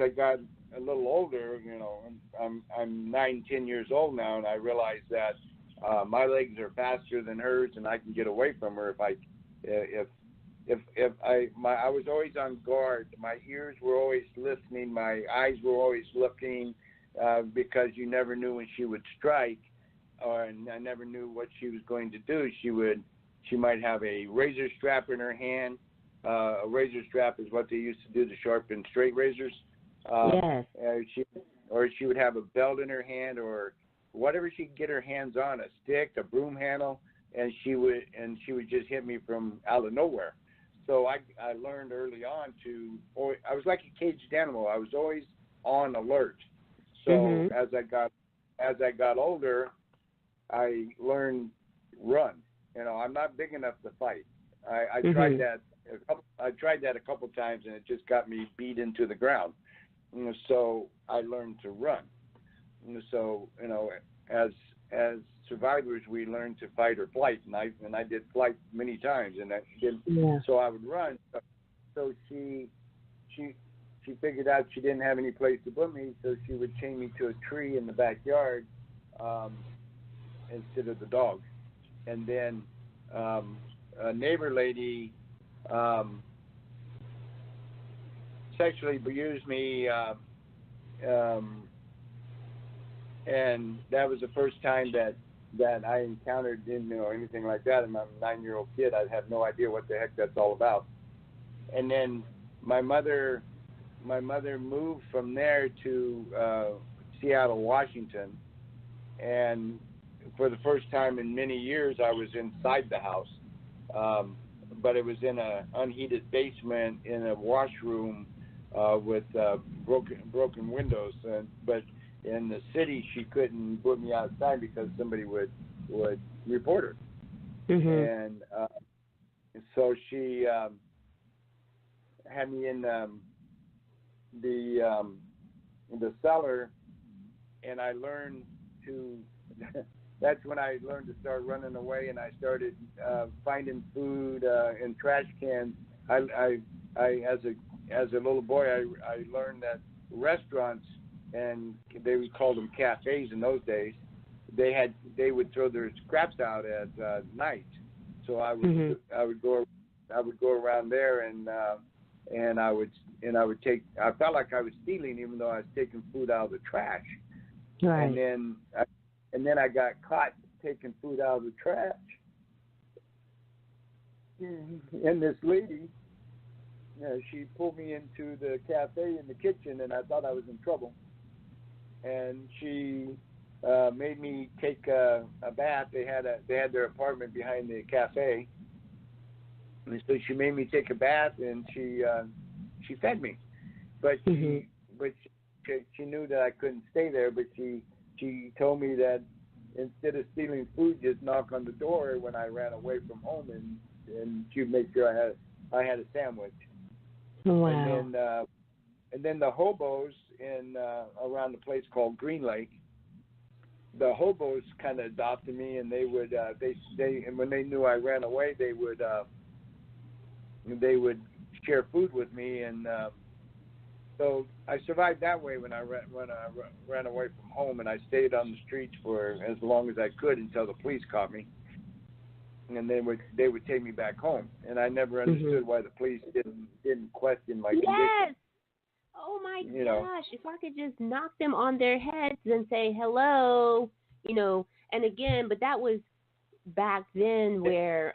I got a little older, I'm 9, 10 years old now, and I realized that my legs are faster than hers, and I can get away from her I was always on guard. My ears were always listening. My eyes were always looking because you never knew when she would strike, and I never knew what she was going to do. She might have a razor strap in her hand, a razor strap is what they used to do to sharpen straight razors. Yes. She would have a belt in her hand or whatever she could get her hands on, a stick, a broom handle, and she would just hit me from out of nowhere. So I learned early on I was like a caged animal. I was always on alert. So as I got older, I learned run. I'm not big enough to fight. I tried that. I tried that a couple times, and it just got me beat into the ground. So I learned to run. So as survivors, we learn to fight or flight, and I did flight many times, and so I would run. So she figured out she didn't have any place to put me, so she would chain me to a tree in the backyard instead of the dog. And then a neighbor lady sexually abused me, and that was the first time that I encountered anything like that. And I'm a 9-year-old kid. I have no idea what the heck that's all about. And then my mother moved from there to Seattle, Washington, and for the first time in many years, I was inside the house, but it was in an unheated basement in a washroom with broken windows. But in the city, she couldn't put me outside because somebody would report her. And so she had me in the cellar, and I learned to. That's when I learned to start running away, and I started finding food in trash cans. I as a little boy, I learned that restaurants, and they would call them cafes in those days, they would throw their scraps out at night. So I would go around there, and I would take. I felt like I was stealing, even though I was taking food out of the trash. Right. And then I got caught taking food out of the trash. And this lady, she pulled me into the cafe in the kitchen, and I thought I was in trouble. And she made me take a bath. They had their apartment behind the cafe, and so she made me take a bath, and she fed me, but she knew that I couldn't stay there. But she told me that instead of stealing food, just knock on the door when I ran away from home, and she'd make sure I had a sandwich. Wow. And then the hobos in around the place called Green Lake, the hobos kind of adopted me, and they would and when they knew I ran away, they would share food with me, and so I survived that way when I ran away from home, and I stayed on the streets for as long as I could until the police caught me, and they would take me back home, and I never understood why the police didn't question my condition. Yes. Oh my gosh! If I could just knock them on their heads and say hello, and again, but that was back then where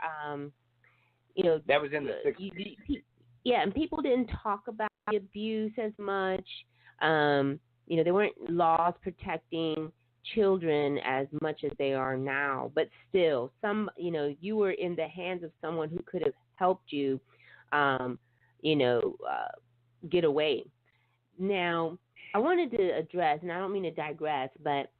that was in the 60s. Yeah, and people didn't talk about the abuse as much. There weren't laws protecting children as much as they are now. But still, you were in the hands of someone who could have helped you, get away. Now, I wanted to address, and I don't mean to digress, but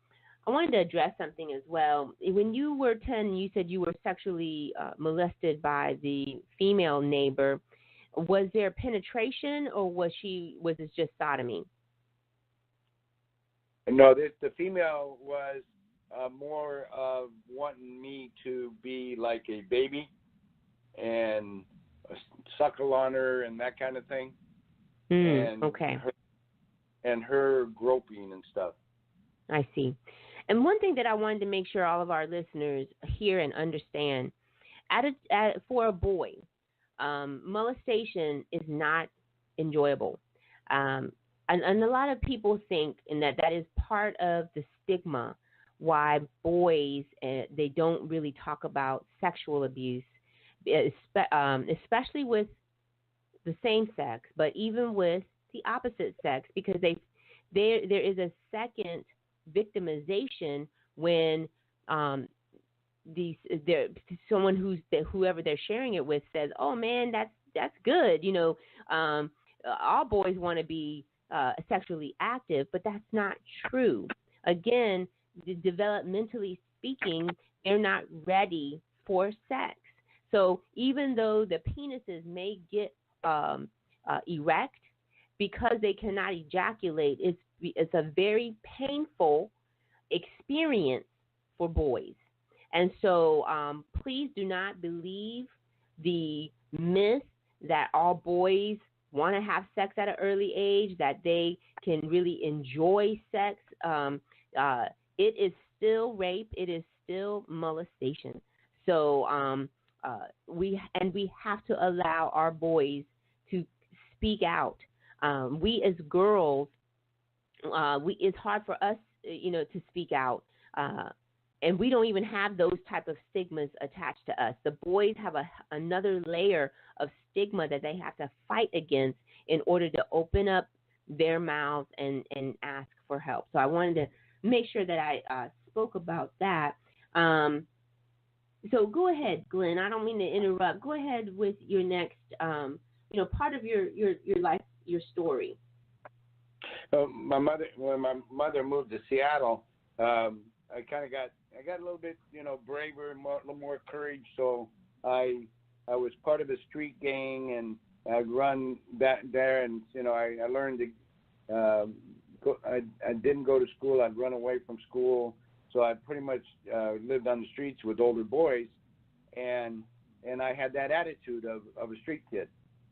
I wanted to address something as well. When you were 10, you said you were sexually molested by the female neighbor. Was there penetration, or was it just sodomy? No, the female was more of wanting me to be like a baby and suckle on her and that kind of thing. Okay. And her groping and stuff. I see. And one thing that I wanted to make sure all of our listeners hear and understand, for a boy, molestation is not enjoyable. And a lot of people think that is part of the stigma why boys, they don't really talk about sexual abuse, especially with the same sex, but even with the opposite sex, because there is a second victimization when someone whoever they're sharing it with says, "Oh man, that's good," all boys want to be sexually active, but that's not true. Again, developmentally speaking, they're not ready for sex. So even though the penises may get erect, because they cannot ejaculate, it's a very painful experience for boys. And so please do not believe the myth that all boys want to have sex at an early age, that they can really enjoy sex. It is still rape. It is still molestation. So we have to allow our boys to speak out. We as girls, it's hard for us, to speak out. And we don't even have those type of stigmas attached to us. The boys have another layer of stigma that they have to fight against in order to open up their mouths and ask for help. So I wanted to make sure that I spoke about that. So go ahead, Glenn. I don't mean to interrupt. Go ahead with your next, part of your life, your story. When my mother moved to Seattle, I got a little bit, braver, a little more courage. So I was part of a street gang, and I'd run that there, and I learned to I didn't go to school. I'd run away from school, so I pretty much lived on the streets with older boys, and I had that attitude of a street kid.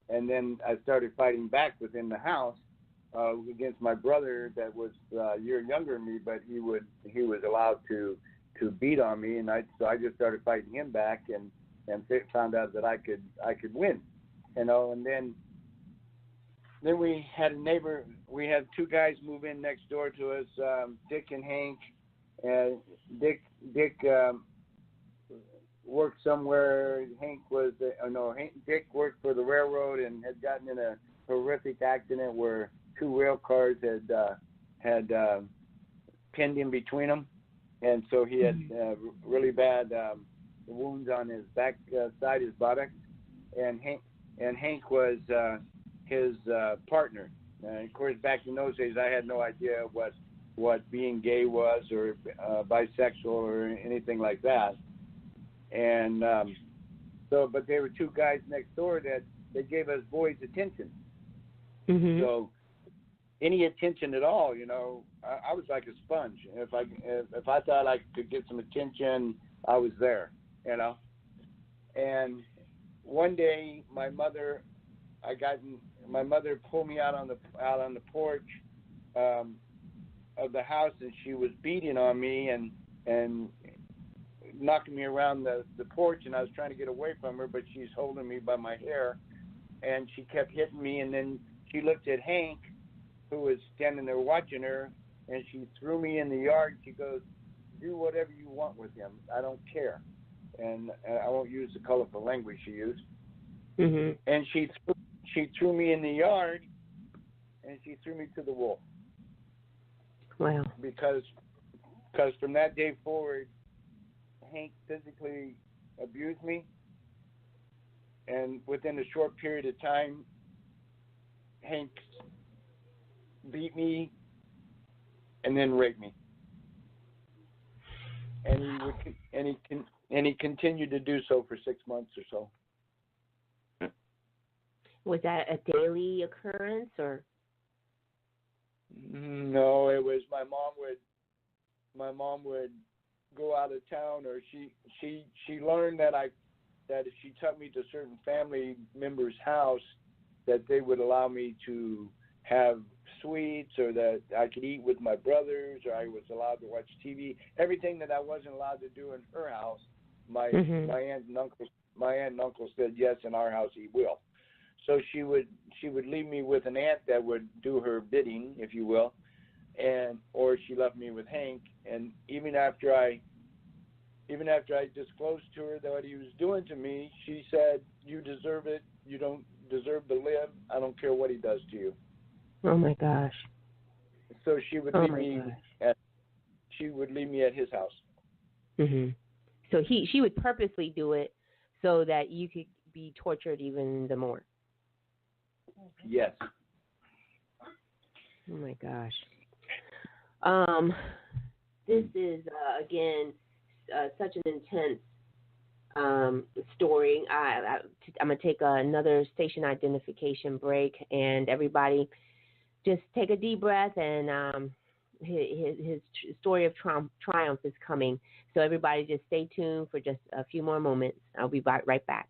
And then I started fighting back within the house against my brother that was a year younger than me, but he was allowed to beat on me, and so I just started fighting him back, and found out that I could win, and then we had a neighbor. We had two guys move in next door to us, Dick and Hank. And Dick worked somewhere. Dick worked for the railroad and had gotten in a horrific accident where two rail cars had pinned in between them, and so he had really bad wounds on his back side, his buttocks. And Hank was his partner. And of course, back in those days, I had no idea what being gay was, or bisexual, or anything like that. And but there were two guys next door that gave us boys attention. Mm-hmm. So any attention at all, I was like a sponge. If I thought I could get some attention, I was there, And one day, my mother pulled me out on the porch of the house, and she was beating on me and knocking me around the porch, and I was trying to get away from her, but she's holding me by my hair, and she kept hitting me. And then she looked at Hank, who was standing there watching her, and she threw me in the yard. She goes, "Do whatever you want with him. I don't care." And I won't use the colorful language she used. Mm-hmm. And she threw me in the yard, and she threw me to the wolf. Wow. Because from that day forward, Hank physically abused me, and within a short period of time, Hank beat me and then raped me. And he continued to do so for 6 months or so. Was that a daily occurrence, or? No, it was my mom would go out of town, or she learned that if she took me to certain family members' house, that they would allow me to have sweets, or that I could eat with my brothers, or I was allowed to watch TV. Everything that I wasn't allowed to do in her house, my aunt and uncle said, yes, in our house he will. So she would leave me with an aunt that would do her bidding, if you will, or she left me with Hank. And even after I disclosed to her that what he was doing to me, she said, "You deserve it. You deserve to live. I don't care what he does to you. Oh my gosh. So she would leave me at his house. Mhm. So she would purposely do it so that you could be tortured even the more. Yes. Oh my gosh. This is again such an intense story. I'm gonna take another station identification break, and everybody just take a deep breath. And his story of triumph is coming. So everybody, just stay tuned for just a few more moments. I'll be right back.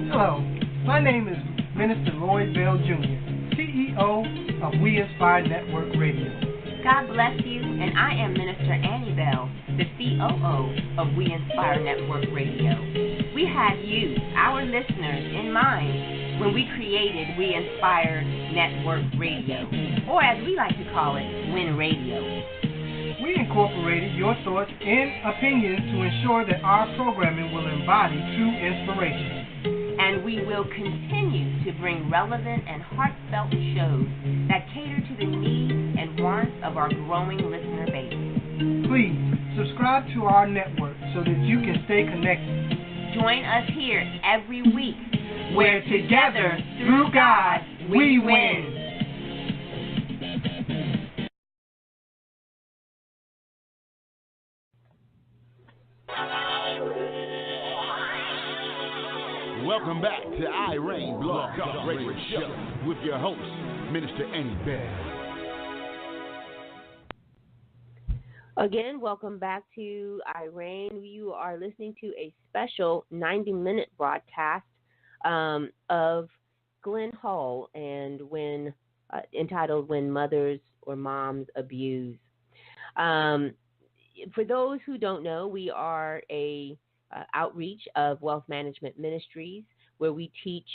Hello, my name is Minister Lloyd Bell Jr., CEO of We Inspire Network Radio. God bless you, and I am Minister Annie Bell, the COO of We Inspire Network Radio. We had you, our listeners, in mind when we created We Inspire Network Radio, or as we like to call it, WIN Radio. We incorporated your thoughts and opinions to ensure that our programming will embody true inspiration. And we will continue to bring relevant and heartfelt shows that cater to the needs and wants of our growing listener base. Please subscribe to our network so that you can stay connected. Join us here every week, where together, through God, we win. Welcome back to R.E.I.G.N Blog Talk Radio Show with your host, Minister Annie Bell. Again, welcome back to R.E.I.G.N. You are listening to a special 90-minute broadcast of Glen Hall and entitled "When Mothers or Moms Abuse." For those who don't know, we are a outreach of Wealth Management Ministries, where we teach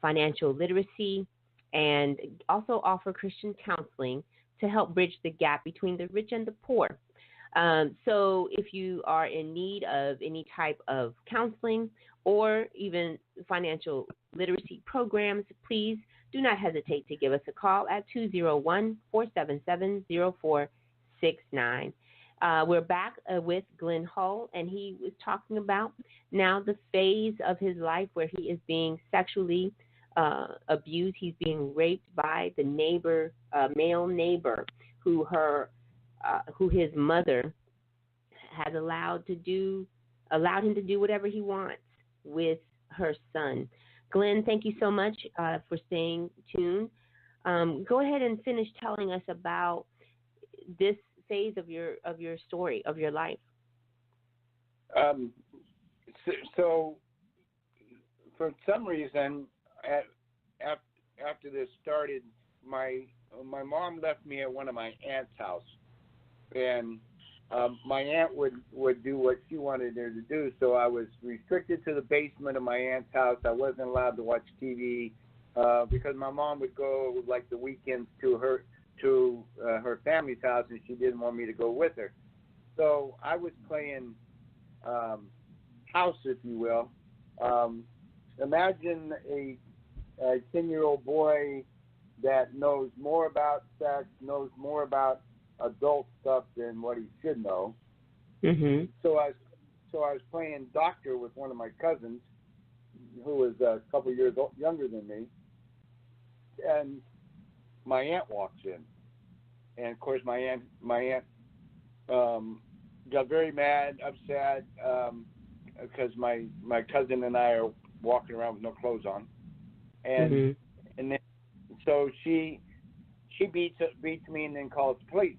financial literacy and also offer Christian counseling to help bridge the gap between the rich and the poor. So if you are in need of any type of counseling or even financial literacy programs, please do not hesitate to give us a call at 201-477-0469. We're back with Glen Hull, and he was talking about now the phase of his life where he is being sexually abused. He's being raped by the neighbor, male neighbor, who his mother has allowed him to do whatever he wants with her son. Glen, thank you so much for staying tuned. Go ahead and finish telling us about this phase of your story, of your life. So for some reason, after this started, my mom left me at one of my aunt's house, and my aunt would do what she wanted her to do. So I was restricted to the basement of my aunt's house. I wasn't allowed to watch TV because my mom would go like the weekends to her family's house, and she didn't want me to go with her. So I was playing house, if you will. Imagine a 10-year-old boy that knows more about sex, knows more about adult stuff than what he should know. Mm-hmm. So I was playing doctor with one of my cousins, who was a couple years younger than me, and my aunt walks in, and of course my aunt got very mad, upset, because my cousin and I are walking around with no clothes on, and then so she beats me and then calls the police.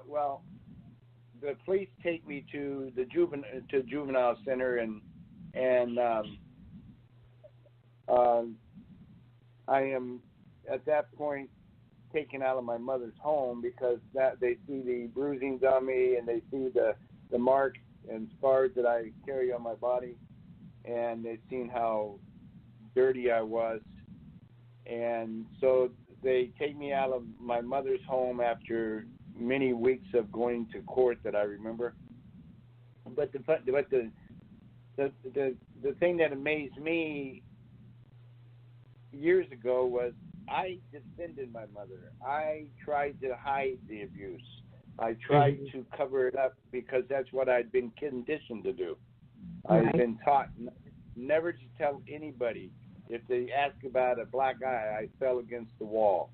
Well, the police take me to the juvenile center, and I am at that point taken out of my mother's home because that they see the bruisings on me, and they see the marks and scars that I carry on my body, and they've seen how dirty I was, and so they take me out of my mother's home after many weeks of going to court that I remember. But the the thing that amazed me years ago was I defended my mother. I tried to hide the abuse. I tried to cover it up because that's what I'd been conditioned to do. Right. I've been taught never to tell anybody. If they ask about a black eye, I fell against the wall.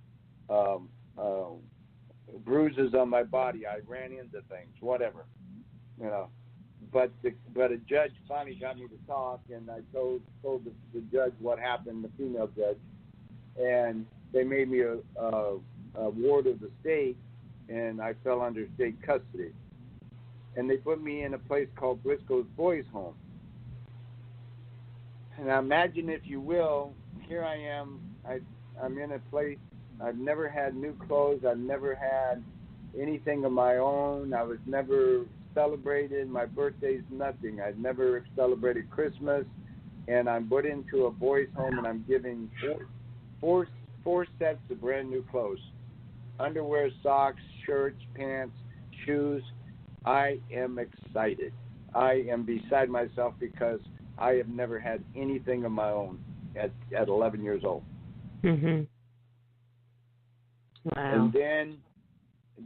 Bruises on my body, I ran into things, whatever, you know. But a judge finally got me to talk, and I told the judge what happened, the female judge, and they made me a ward of the state, and I fell under state custody. And they put me in a place called Briscoe's Boys Home. And now imagine, if you will, here I am. I'm in a place. I've never had new clothes. I've never had anything of my own. I was never celebrated. My birthday's nothing. I've never celebrated Christmas. And I'm put into a boys' home, and I'm given four sets of brand new clothes: underwear, socks, shirts, pants, shoes. I am excited. I am beside myself because I have never had anything of my own at 11 years old. Mhm. Wow. And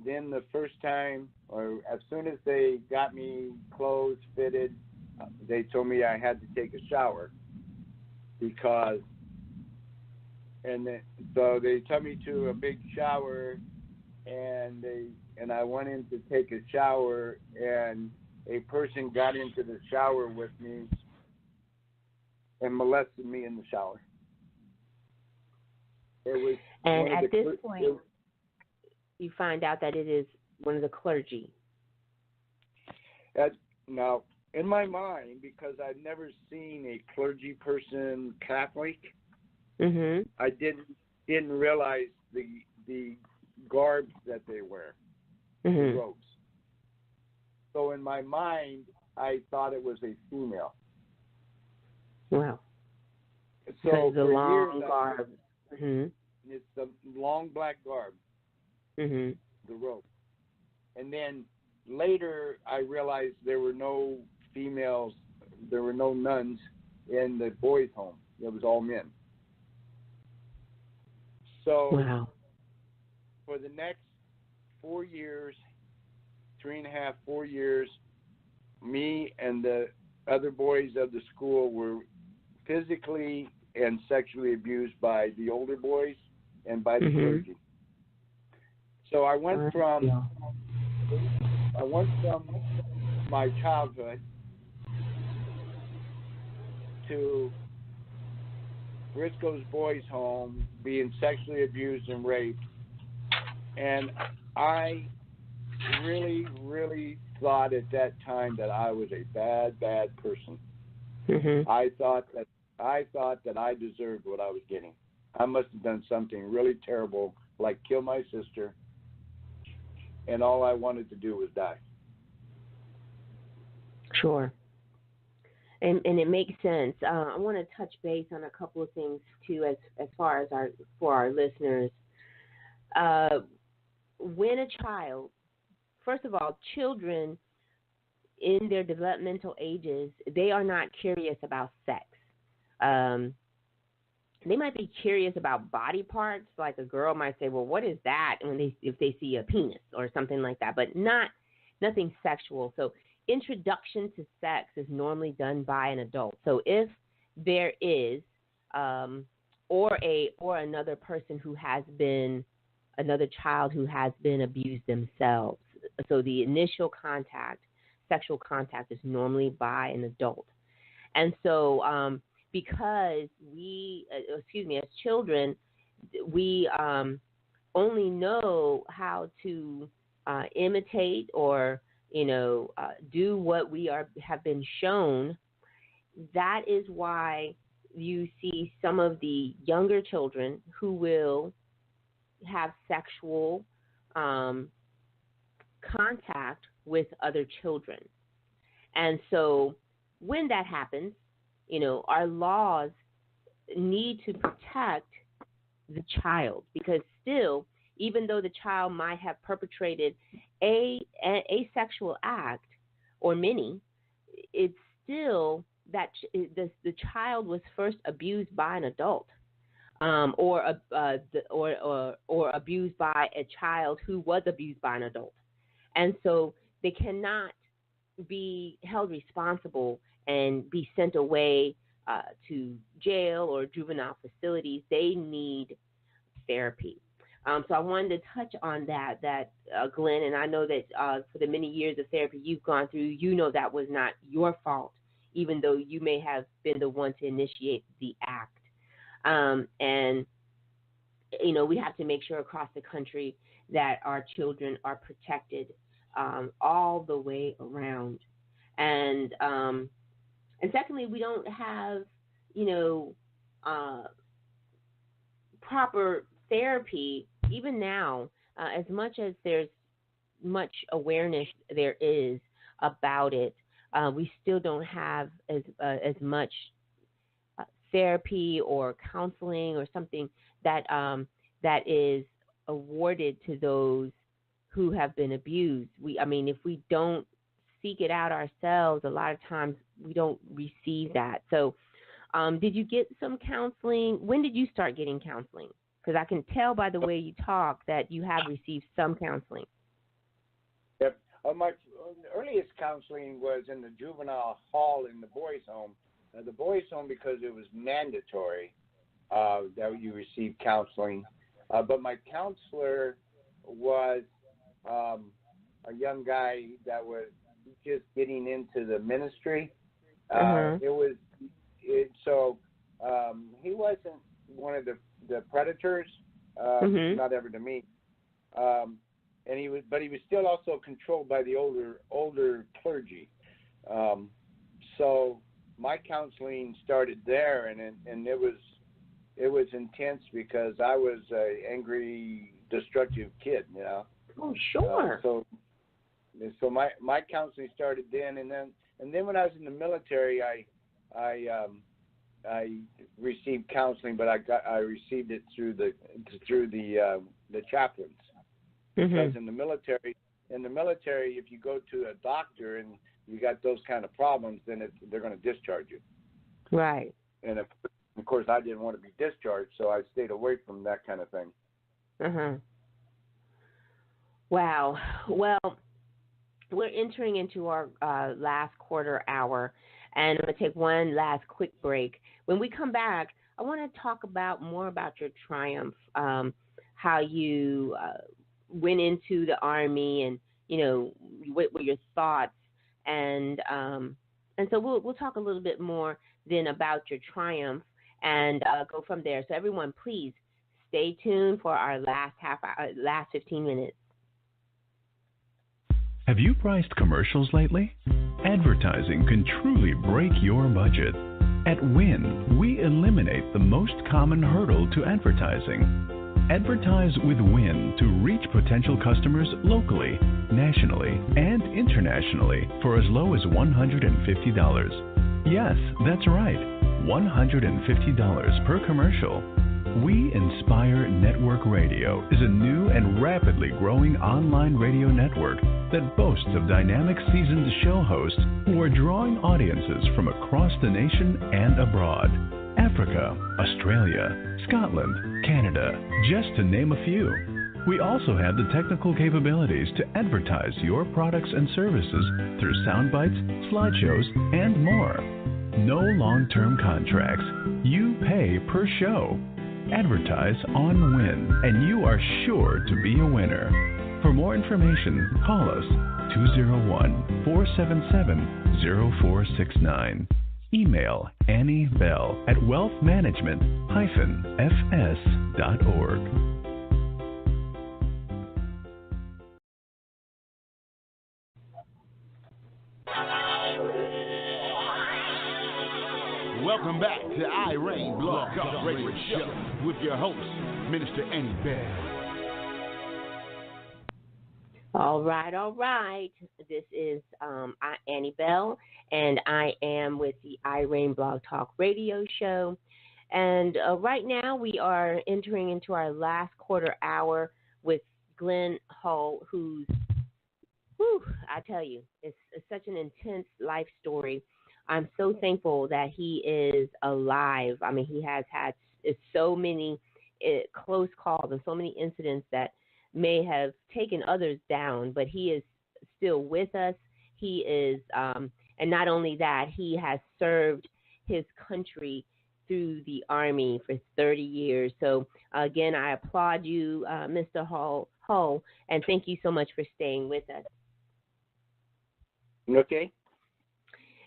then the first time, or as soon as they got me clothes fitted, they told me I had to take a shower because, so they took me to a big shower, and I went in to take a shower, and a person got into the shower with me and molested me in the shower. It was, and at this point, you find out that it is one of the clergy. Now, in my mind, because I've never seen a clergy person Catholic, I didn't realize the garbs that they wear, the robes. So in my mind, I thought it was a female. Wow. So the long garb. It's the long black garb, the robe. And then later I realized there were no females, there were no nuns in the boys' home. It was all men. So for the next 4 years, 3.5, 4 years, me and the other boys of the school were physically and sexually abused by the older boys and by the clergy. So I went from my childhood to Briscoe's Boys Home, being sexually abused and raped, and I really, really thought at that time that I was a bad person. I thought that I deserved what I was getting. I must have done something really terrible, like kill my sister, and all I wanted to do was die. Sure. And it makes sense. I want to touch base on a couple of things too, as far as for our listeners. When a child, first of all, children in their developmental ages, they are not curious about sex. They might be curious about body parts, like a girl might say, "Well, what is that?" if they see a penis or something like that, but nothing sexual. So introduction to sex is normally done by an adult. So if there is or another person who has been another child who has been abused themselves, so the initial contact, sexual contact, is normally by an adult. And so because as children, we only know how to imitate or do what we have been shown. That is why you see some of the younger children who will have sexual contact with other children. And so when that happens, our laws need to protect the child, because still, even though the child might have perpetrated a sexual act or many, it's still the child was first abused by an adult, or abused by a child who was abused by an adult, and so they cannot be held responsible and be sent away to jail or juvenile facilities. They need therapy. So I wanted to touch on that, Glenn, and I know that for the many years of therapy you've gone through, you know that was not your fault, even though you may have been the one to initiate the act. And, you know, we have to make sure across the country that our children are protected all the way around. And secondly, we don't have, you know, proper therapy, even now, as much as there's much awareness there is about it, we still don't have as much therapy or counseling or something that that is awarded to those who have been abused. I mean, if we don't seek it out ourselves, a lot of times we don't receive that. So, did you get some counseling? When did you start getting counseling? Because I can tell by the way you talk that you have received some counseling. Yep. My earliest counseling was in the juvenile hall in the boys' home. The boys' home, because it was mandatory that you receive counseling. But my counselor was a young guy that was just getting into the ministry. He wasn't one of the predators, not ever to me. And he was still also controlled by the older clergy. So my counseling started there, and it was intense because I was an angry, destructive kid, you know. Oh, sure. So my counseling started then, and then when I was in the military, I received counseling, but I received it through the chaplains. Because in the military, if you go to a doctor and you got those kind of problems, then they're going to discharge you. Right. And of course, I didn't want to be discharged, so I stayed away from that kind of thing. Wow. Well, we're entering into our last quarter hour, and I'm going to take one last quick break. When we come back, I want to talk more about your triumph, how you went into the Army, and you know what were your thoughts, and so we'll talk a little bit more then about your triumph and go from there. So everyone, please stay tuned for our last 15 minutes. Have you priced commercials lately? Advertising can truly break your budget. At R.E.I.G.N, we eliminate the most common hurdle to advertising. Advertise with R.E.I.G.N to reach potential customers locally, nationally, and internationally for as low as $150. Yes, that's right, $150 per commercial. We Inspire Network Radio is a new and rapidly growing online radio network that boasts of dynamic seasoned show hosts who are drawing audiences from across the nation and abroad. Africa, Australia, Scotland, Canada, just to name a few. We also have the technical capabilities to advertise your products and services through sound bites, slideshows, and more. No long-term contracts. You pay per show. Advertise on R.E.I.G.N, and you are sure to be a winner. For more information, call us 201-477-0469. Email Annie Bell at wealthmanagement-fs.org. Welcome back to R.E.I.G.N Blog Talk Radio Show with your host, Minister Annie Bell. All right. This is Annie Bell, and I am with the R.E.I.G.N Blog Talk Radio Show. And right now we are entering into our last quarter hour with Glen Hull, who's, I tell you, it's such an intense life story. I'm so thankful that he is alive. I mean, he has had so many close calls and so many incidents that may have taken others down, but he is still with us. He is, and not only that, he has served his country through the Army for 30 years. So, again, I applaud you, Mr. Hull, and thank you so much for staying with us. Okay.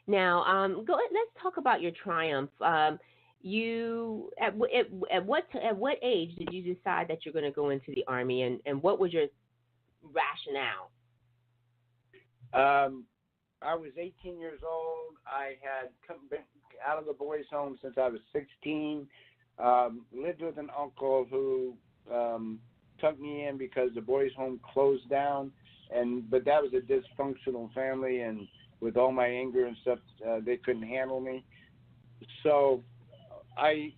Now, let's talk about your triumph. You at what age did you decide that you're going to go into the Army, and what was your rationale? I was 18 years old. I had been out of the boys' home since I was 16. Lived with an uncle who took me in because the boys' home closed down, but that was a dysfunctional family, and with all my anger and stuff, they couldn't handle me. So I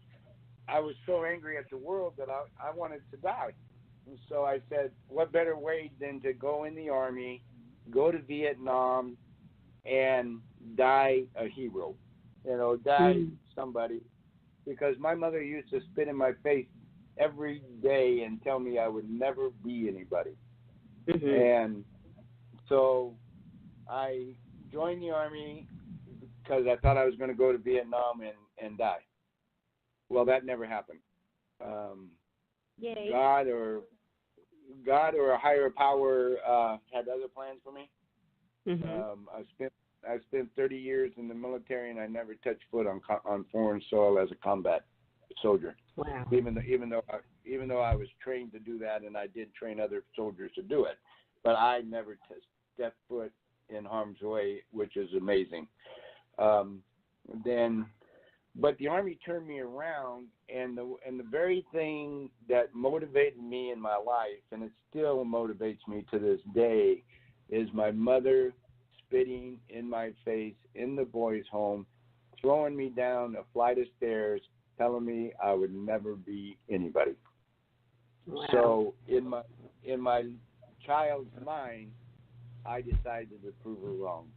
was so angry at the world that I wanted to die. And so I said, what better way than to go in the Army, go to Vietnam, and die a hero, die somebody. Because my mother used to spit in my face every day and tell me I would never be anybody. Mm-hmm. And so I joined the Army because I thought I was going to go to Vietnam and die. Well, that never happened. Yay. God or a higher power had other plans for me. Mm-hmm. I spent 30 years in the military, and I never touched foot on foreign soil as a combat soldier. Wow. Even though I was trained to do that, and I did train other soldiers to do it, but I never stepped foot in harm's way, which is amazing. But the Army turned me around, and the very thing that motivated me in my life, and it still motivates me to this day, is my mother spitting in my face in the boys' home, throwing me down a flight of stairs, telling me I would never be anybody. Wow. So in my child's mind, I decided to prove her wrong,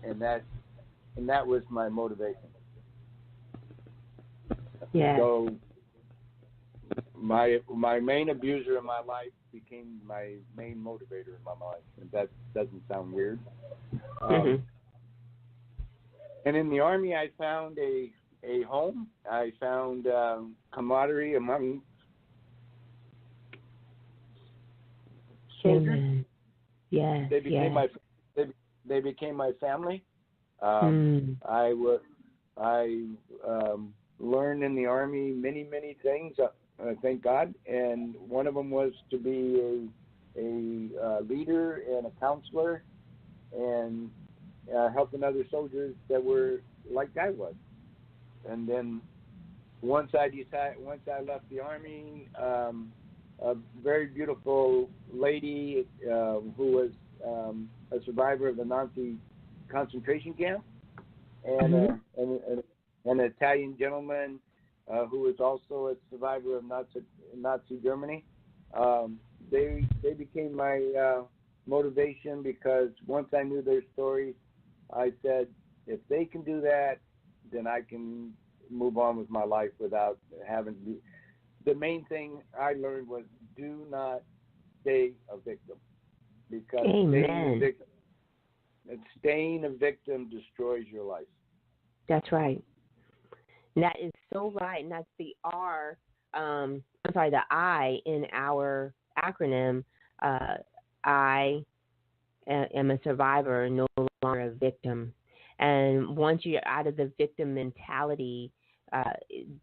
and that was my motivation. Yeah. So my main abuser in my life became my main motivator in my life, and that doesn't sound weird. Mm-hmm. And in the Army, I found a home. I found camaraderie among soldiers. Mm-hmm. Yes. They became my family. I learned in the Army many things. Thank God, and one of them was to be a leader and a counselor, and helping other soldiers that were like I was. And then once I left the Army, a very beautiful lady who was a survivor of the Nazi concentration camp, and an Italian gentleman who was also a survivor of Nazi Germany. They became my motivation, because once I knew their stories, I said, if they can do that, then I can move on with my life without having to be. The main thing I learned was, do not stay a victim, because staying a victim destroys your life. That's right. That is so right, and that's the the I in our acronym. I am a survivor, no longer a victim. And once you're out of the victim mentality,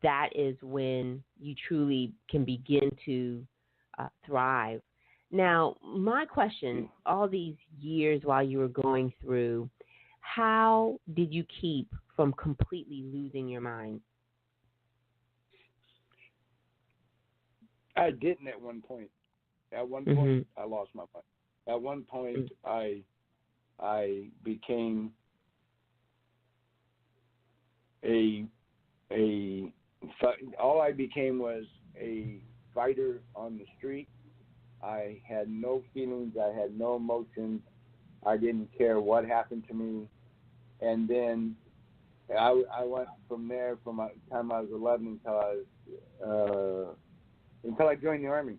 that is when you truly can begin to thrive. Now, my question, all these years while you were going through, how did you keep from completely losing your mind? I didn't at one point. At one point, I lost my mind. At one point, I became all I became was a fighter on the street. I had no feelings. I had no emotions. I didn't care what happened to me. and then I went from there from the time I was 11 until I joined the Army.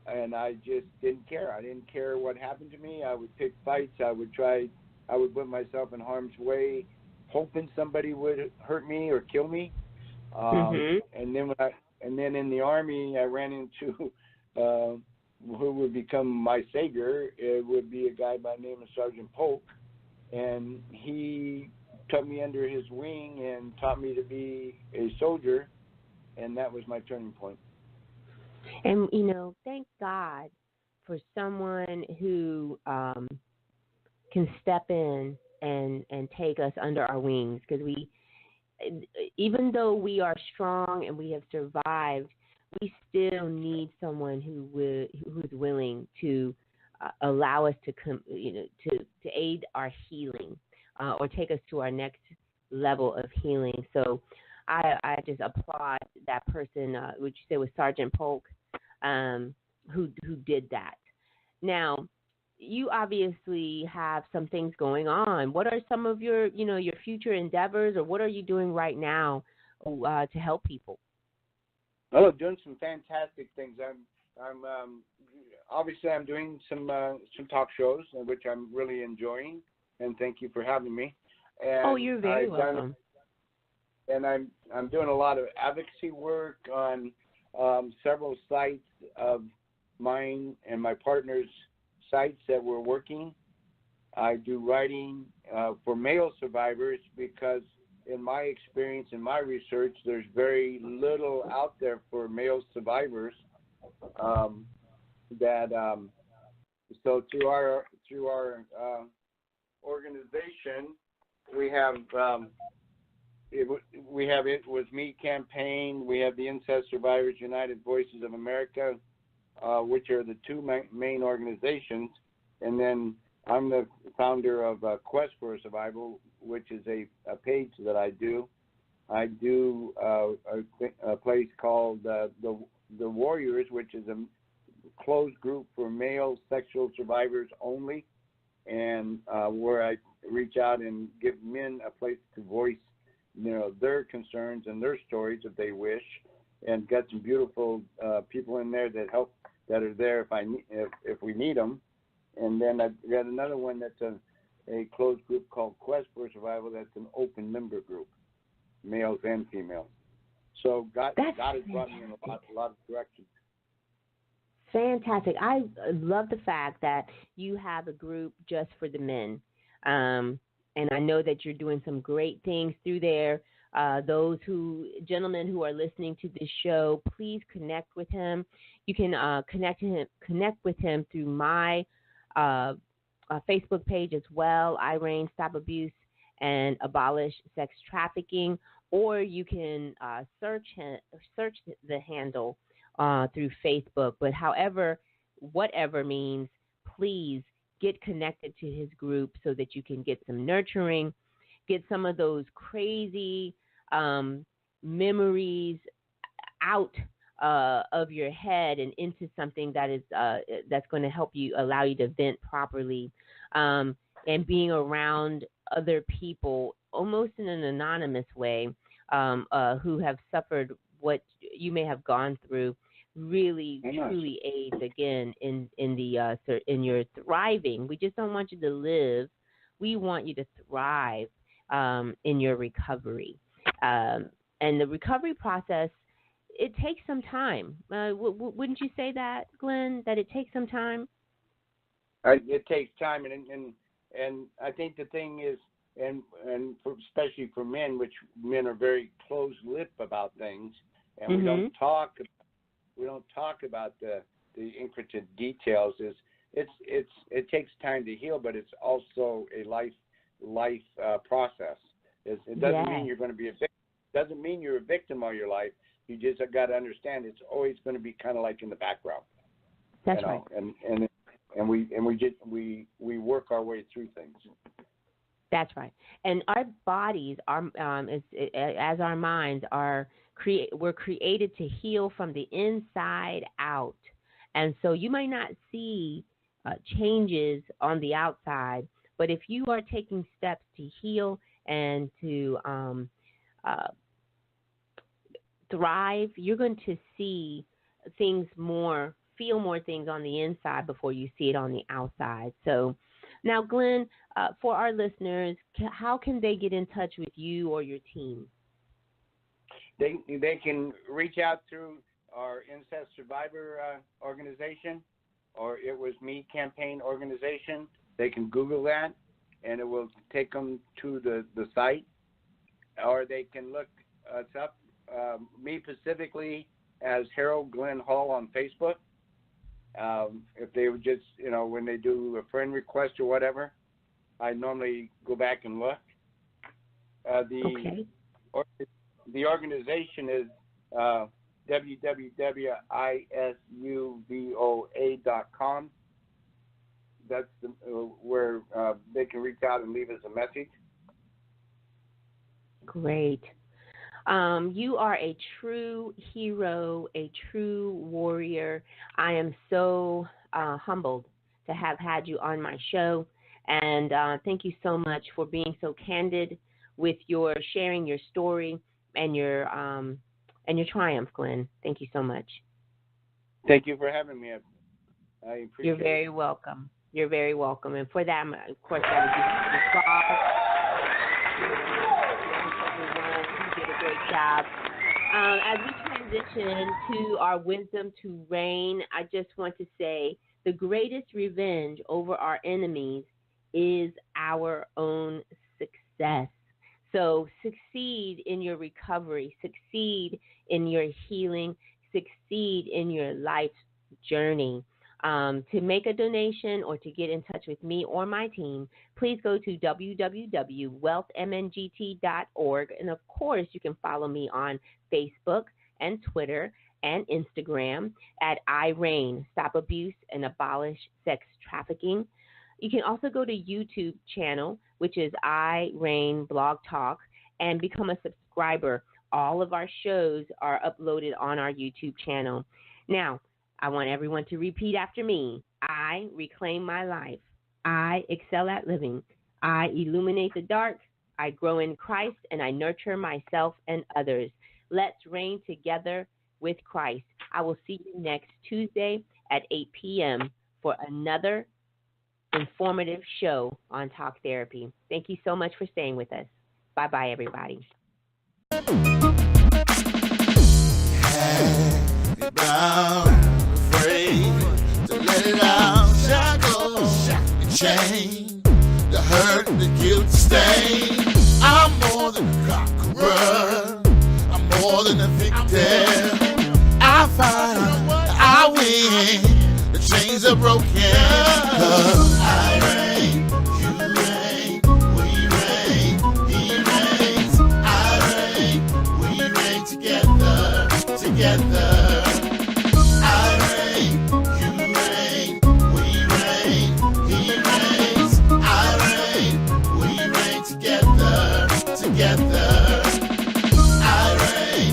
And I just didn't care. I didn't care what happened to me. I would pick fights. I would put myself in harm's way, hoping somebody would hurt me or kill me. And then in the Army, I ran into who would become my savior. It would be a guy by the name of Sergeant Polk, and he took me under his wing and taught me to be a soldier, and that was my turning point. And, thank God for someone who can step in and take us under our wings, because even though we are strong and we have survived, we still need someone who's willing to allow us to aid our healing or take us to our next level of healing. So I just applaud that person, which you said was Sergeant Polk, who did that. Now, you obviously have some things going on. What are some of your future endeavors, or what are you doing right now to help people? Oh, doing some fantastic things. I'm obviously I'm doing some talk shows, which I'm really enjoying, and thank you for having me. And you're very welcome. And I'm doing a lot of advocacy work on several sites of mine and my partner's sites that we're working. I do writing for male survivors because in my experience, in my research, there's very little out there for male survivors. So through our organization, we have It Was Me campaign. We have the Incest Survivors United Voices of America, which are the two main organizations. And then I'm the founder of Quest for Survival, which is a page that I do. I do a place called the Warriors, which is a closed group for male sexual survivors only, and where I reach out and give men a place to voice their concerns and their stories if they wish, and got some beautiful people in there that are there if we need them. And then I've got another one that's a closed group called Quest for Survival. That's an open member group, males and females. So God has brought me in a lot of directions. Fantastic. I love the fact that you have a group just for the men. And I know that you're doing some great things through there. Those gentlemen who are listening to this show, please connect with him. You can connect with him through my Facebook page as well, R.E.I.G.N, Stop Abuse and Abolish Sex Trafficking, or you can search the handle through Facebook. But whatever means, please get connected to his group so that you can get some nurturing, get some of those crazy memories out of your head and into something that is that's going to allow you to vent properly, and being around other people almost in an anonymous way who have suffered what you may have gone through really truly aids again in your thriving. We just don't want you to live. We want you to thrive in your recovery. And the recovery process, it takes some time. Wouldn't you say that, Glenn, that it takes some time? It takes time, and I think the thing is, especially for men, which men are very close-lipped about things, and we don't talk about the intricate details. It takes time to heal, but it's also a life process. It doesn't mean you're going to be a victim. It doesn't mean you're a victim all your life. You just got to understand it's always going to be kind of like in the background. That's right. And we work our way through things. That's right. And our bodies, as our minds we're created to heal from the inside out. And so you might not see changes on the outside, But if you are taking steps to heal and to thrive, you're going to see things more, feel more things on the inside before you see it on the outside. So now, Glen, for our listeners, how can they get in touch with you or your team? They can reach out through our Incest Survivor organization, or It Was Me campaign organization. They can Google that, and it will take them to the site. Or they can look us up, me specifically, as Harold Glen Hall on Facebook. If they would just, when they do a friend request or whatever, I normally go back and look. The organization is www.isuvoa.com. That's where they can reach out and leave us a message. Great. You are a true hero, a true warrior. I am so humbled to have had you on my show, and thank you so much for being so candid with your sharing your story and your triumph, Glen. Thank you so much. Thank you for having me. I appreciate it. You're very welcome. You're very welcome. And for that, of course, I would give you a great job. As we transition to our wisdom to reign, I just want to say the greatest revenge over our enemies is our own success. So succeed in your recovery, succeed in your healing, succeed in your life journey. To make a donation or to get in touch with me or my team, please go to www.wealthmngt.org. And, of course, you can follow me on Facebook and Twitter and Instagram at R.E.I.G.N, Stop Abuse and Abolish Sex Trafficking. You can also go to YouTube channel, which is R.E.I.G.N Blog Talk, and become a subscriber. All of our shows are uploaded on our YouTube channel. Now, I want everyone to repeat after me. I reclaim my life. I excel at living. I illuminate the dark. I grow in Christ, and I nurture myself and others. Let's reign together with Christ. I will see you next Tuesday at 8 p.m. for another informative show on Talk Therapy. Thank you so much for staying with us. Bye-bye, everybody. To let it out, shackles and chain, the hurt, the guilt, stain. I'm more than a conqueror, I'm more than a victim. I fight, I win, the chains are broken. I reign, you reign, we reign, he reigns. I reign, we reign together, together. Together, I reign,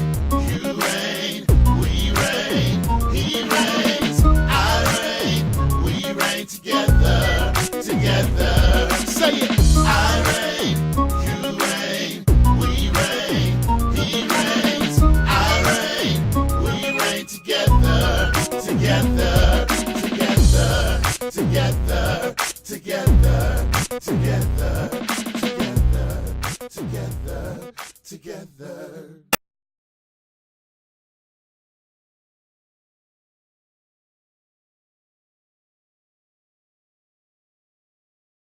you reign, we reign, he reigns. I reign, we reign together, together. Say it. I reign, you reign, we reign, he reigns. I reign, we reign together, together, together, together, together, together. Together, together.